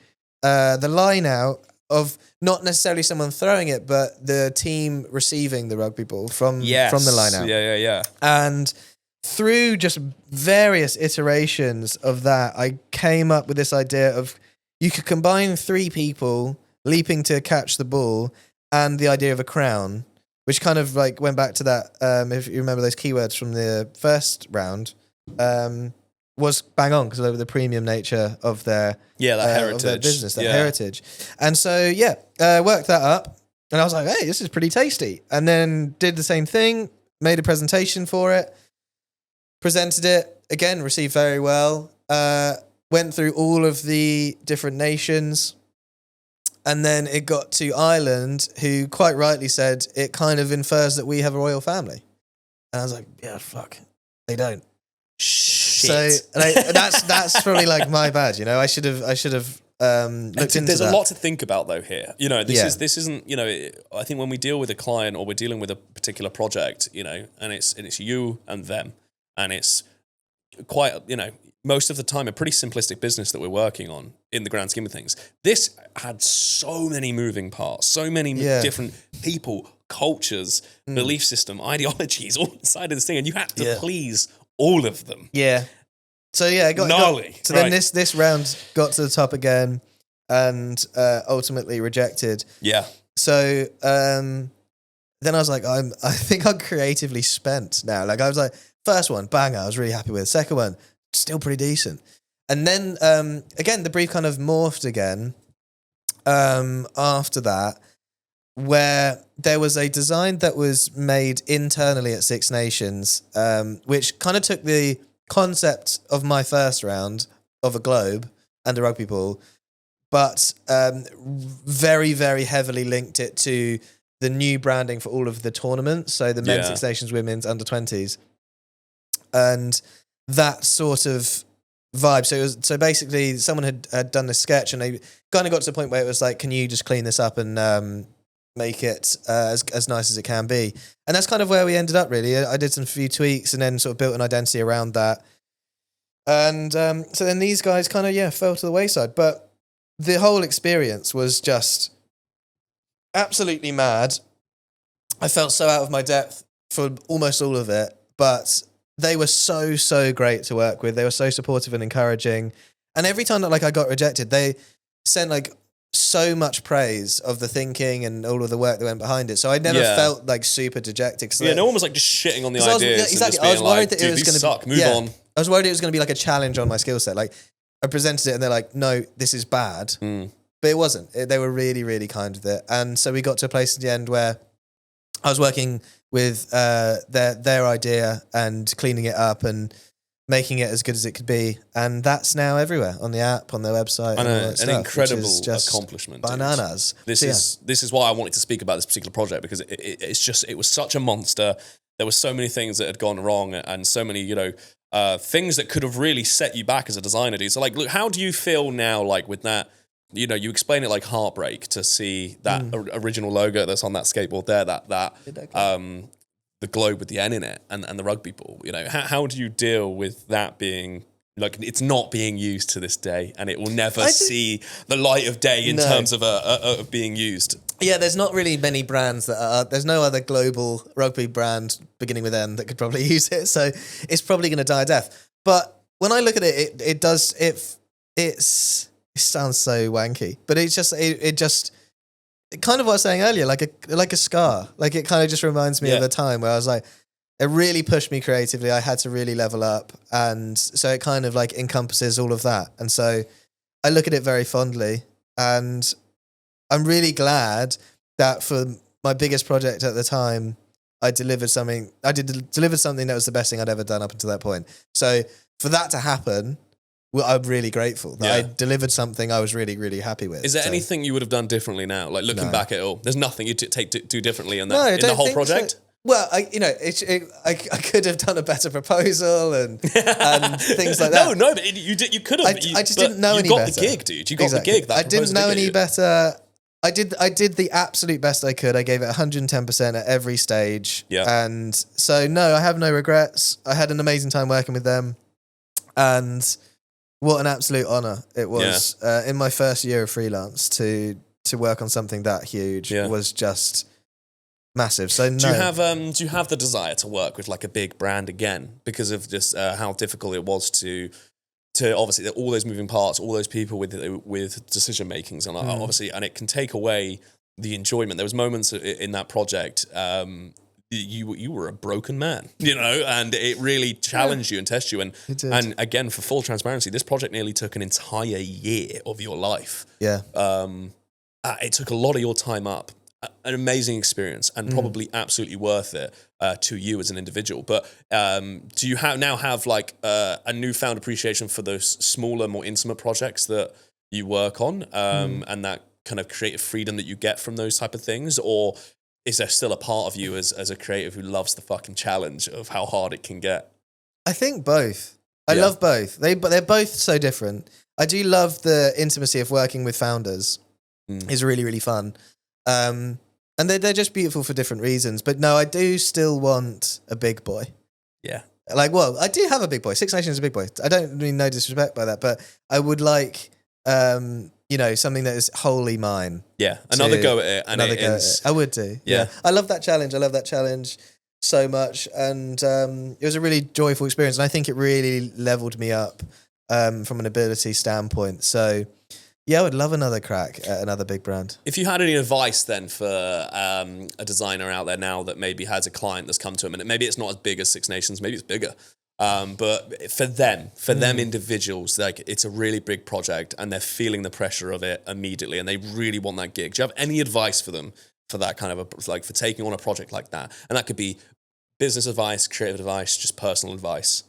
line out of not necessarily someone throwing it, but the team receiving the rugby ball from the line out. Yeah. And through just various iterations of that, I came up with this idea of you could combine 3 people leaping to catch the ball and the idea of a crown, which kind of like went back to that, if you remember those keywords from the first round, was bang on because of the premium nature of their heritage, of their business, their Yeah. heritage. And so worked that up, and I was like, hey, this is pretty tasty. And then did the same thing, made a presentation for it, presented it again, received very well. Went through all of the different nations. And then it got to Ireland, who quite rightly said it kind of infers that we have a royal family. And I was like, yeah, fuck, they don't. Shit. So that's probably like my bad, you know. I should have looked into There's that. a lot to think about though here. You know, Yeah. this isn't, you know, I think when we deal with a client or we're dealing with a particular project, you know, and it's you and them, and it's quite, you know, most of the time a pretty simplistic business that we're working on in the grand scheme of things. This had so many moving parts, so many different people, cultures, belief system, ideologies all inside of this thing, and you had to please all of them. Yeah. So it got gnarly. So then this round got to the top again, and ultimately rejected. Yeah. So then I was like, I think I'm creatively spent now. Like I was like, first one, banger, I was really happy with. Second one, still pretty decent. And then again, the brief kind of morphed again after that, where there was a design that was made internally at Six Nations, which kind of took the concept of my first round of a globe and a rugby ball, but very, very heavily linked it to the new branding for all of the tournaments. So the men's Six Nations, women's, under 20s. And that sort of vibe. So basically someone had done this sketch, and they kind of got to the point where it was like, can you just clean this up and make it as nice as it can be? And that's kind of where we ended up, really. I did some few tweaks and then sort of built an identity around that. And so then these guys kind of, fell to the wayside. But the whole experience was just absolutely mad. I felt so out of my depth for almost all of it, but they were so great to work with. They were so supportive and encouraging. And every time that I got rejected, they sent so much praise of the thinking and all of the work that went behind it. So I never felt super dejected. No one was just shitting on the ideas. Exactly. And just I was worried that dude, it was going to suck. Move on. I was worried it was going to be like a challenge on my skill set. Like I presented it and they're like, no, this is bad. But it wasn't. They were really, really kind with it. And so we got to a place at the end where I was working with their idea and cleaning it up and making it as good as it could be. And that's now everywhere on the app, on their website. And an incredible accomplishment. Bananas. This is why I wanted to speak about this particular project, because it was such a monster. There were so many things that had gone wrong and so many, things that could have really set you back as a designer, dude. So look, how do you feel now, with that? You explain it like heartbreak to see that original logo that's on that skateboard there, the globe with the N in it and the rugby ball. How do you deal with that being it's not being used to this day, and it will never see the light of day in terms of being used? Yeah, there's not really many brands that are. There's no other global rugby brand beginning with N that could probably use it, so it's probably going to die a death. But when I look at it, it sounds so wanky, but it kind of what I was saying earlier, like a scar. Like it kind of just reminds me of a time where I was like, it really pushed me creatively. I had to really level up, and so it kind of encompasses all of that. And so I look at it very fondly, and I'm really glad that for my biggest project at the time, I delivered something. I delivered something that was the best thing I'd ever done up until that point. So for that to happen, well, I'm really grateful that I delivered something I was really, really happy with. Is there anything you would have done differently now? Looking back at it all, there's nothing you'd do differently in the whole project? So. Well, I could have done a better proposal and things like that. No, but you could have. I just didn't know any better. You got the gig, dude. You got the gig. I didn't know any better. I did the absolute best I could. I gave it 110% at every stage. Yeah. And so, no, I have no regrets. I had an amazing time working with them. And what an absolute honor it was in my first year of freelance to work on something that huge was just massive. So no. Do you have the desire to work with a big brand again because of just how difficult it was to obviously all those moving parts, all those people with decision makings, and obviously, and it can take away the enjoyment. There was moments in that project. You were a broken man, and it really challenged you and tested you. And again, for full transparency, this project nearly took an entire year of your life. Yeah. It took a lot of your time up. An amazing experience and probably absolutely worth it to you as an individual. But do you have like a newfound appreciation for those smaller, more intimate projects that you work on and that kind of creative freedom that you get from those type of things? Or is there still a part of you as a creative who loves the fucking challenge of how hard it can get? I think both. I love both. But they're both so different. I do love the intimacy of working with founders. It's really, really fun. And they're just beautiful for different reasons. But no, I do still want a big boy. Yeah. Like, well, I do have a big boy. Six Nations is a big boy. I don't mean no disrespect by that, but I would like, something that is wholly mine. Yeah. Another go at it. Another go at it. I would do. Yeah. I love that challenge so much. And it was a really joyful experience. And I think it really leveled me up from an ability standpoint. So, yeah, I would love another crack at another big brand. If you had any advice then for a designer out there now that maybe has a client that's come to them, and maybe it's not as big as Six Nations, maybe it's bigger, but for them individuals, like it's a really big project and they're feeling the pressure of it immediately and they really want that gig. Do you have any advice for them for that kind of for taking on a project like that? And that could be business advice, creative advice, just personal advice.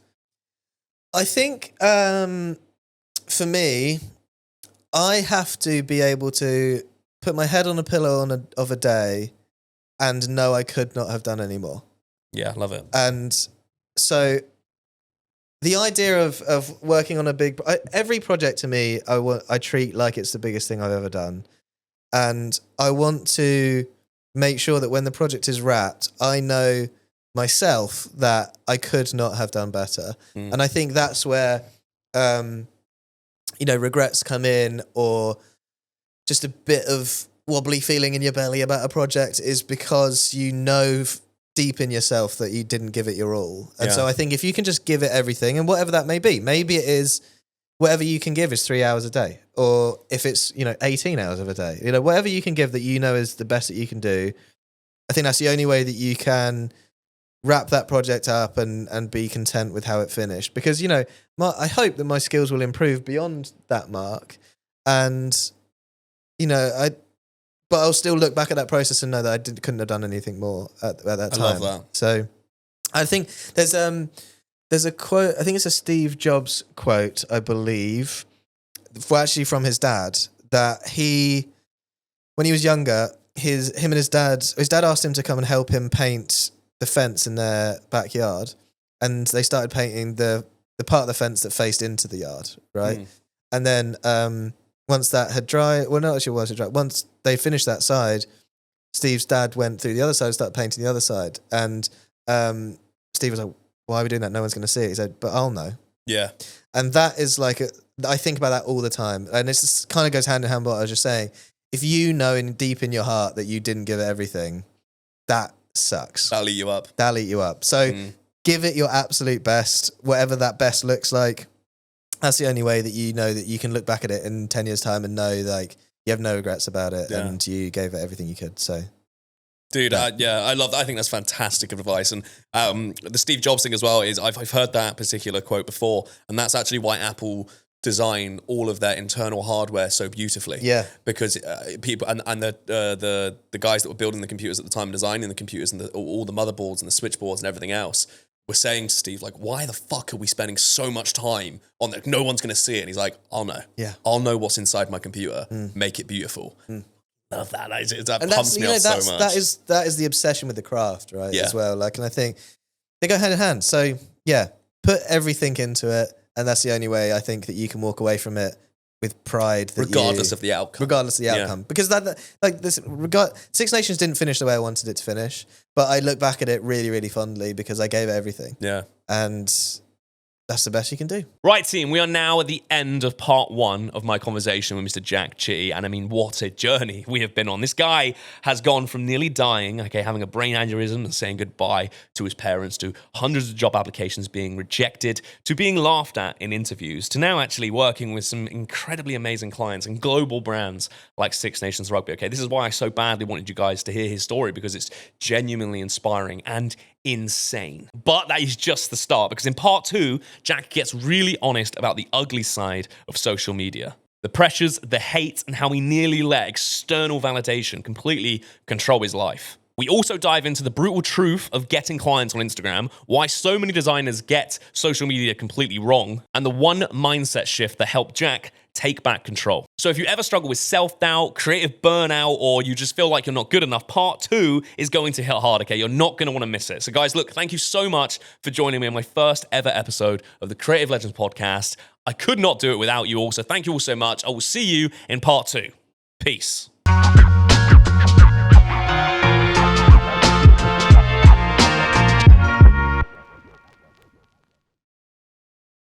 I think for me, I have to be able to put my head on a pillow of a day and know I could not have done any more. Yeah, love it. And so the idea of working on every project to me, I treat like it's the biggest thing I've ever done. And I want to make sure that when the project is wrapped, I know myself that I could not have done better. And I think that's where... regrets come in, or just a bit of wobbly feeling in your belly about a project is because deep in yourself that you didn't give it your all. And so I think if you can just give it everything, and whatever that may be, maybe it is whatever you can give is 3 hours a day, or if it's 18 hours of a day, whatever you can give that is the best that you can do. I think that's the only way that you can wrap that project up and be content with how it finished. Because, I hope that my skills will improve beyond that mark. And, but I'll still look back at that process and know that I couldn't have done anything more at that time. I love that. So I think there's a quote, I think it's a Steve Jobs quote, I believe, actually from his dad, that when he was younger, his dad asked him to come and help him paint the fence in their backyard, and they started painting the part of the fence that faced into the yard, right? And then once that had dried, once they finished that side, Steve's dad went through the other side and started painting the other side. And Steve was like, why are we doing that? No one's going to see it. He said, but I'll know. Yeah. And that is I think about that all the time. And this just kind of goes hand in hand with what I was just saying. If you know deep in your heart that you didn't give it everything, that sucks. That'll eat you up. So give it your absolute best, whatever that best looks like. That's the only way that you know that you can look back at it in 10 years' time and know you have no regrets about it and you gave it everything you could. So, dude, I love that. I think that's fantastic advice. And the Steve Jobs thing as well is I've heard that particular quote before, and that's actually why Apple design all of their internal hardware so beautifully. Yeah. Because people and the guys that were building the computers at the time, designing the computers and all the motherboards and the switchboards and everything else, were saying to Steve, why the fuck are we spending so much time on that? No one's going to see it. And he's like, I'll know. Yeah. I'll know what's inside my computer. Make it beautiful. Love that. That pumps me up so much. That is the obsession with the craft, right? Yeah. As well. And I think they go hand in hand. So yeah, put everything into it. And that's the only way I think that you can walk away from it with pride. Regardless of the outcome. Because Six Nations didn't finish the way I wanted it to finish, but I look back at it really, really fondly because I gave it everything. Yeah. And that's the best you can do. Right, team, we are now at the end of part 1 of my conversation with Mr. Jack Chitty, and I mean, what a journey we have been on. This guy has gone from nearly dying, having a brain aneurysm and saying goodbye to his parents, to hundreds of job applications being rejected, to being laughed at in interviews, to now actually working with some incredibly amazing clients and global brands like Six Nations Rugby. Okay, this is why I so badly wanted you guys to hear his story, because it's genuinely inspiring and insane. But that is just the start, because in part 2, Jack gets really honest about the ugly side of social media. The pressures, the hate, and how he nearly let external validation completely control his life. We also dive into the brutal truth of getting clients on Instagram, why so many designers get social media completely wrong, and the one mindset shift that helped Jack take back control. So if you ever struggle with self-doubt, creative burnout, or you just feel like you're not good enough, part 2 is going to hit hard, okay? You're not going to want to miss it. So guys, look, thank you so much for joining me on my first ever episode of the Creative Legends podcast. I could not do it without you all, so thank you all so much. I will see you in part 2. Peace.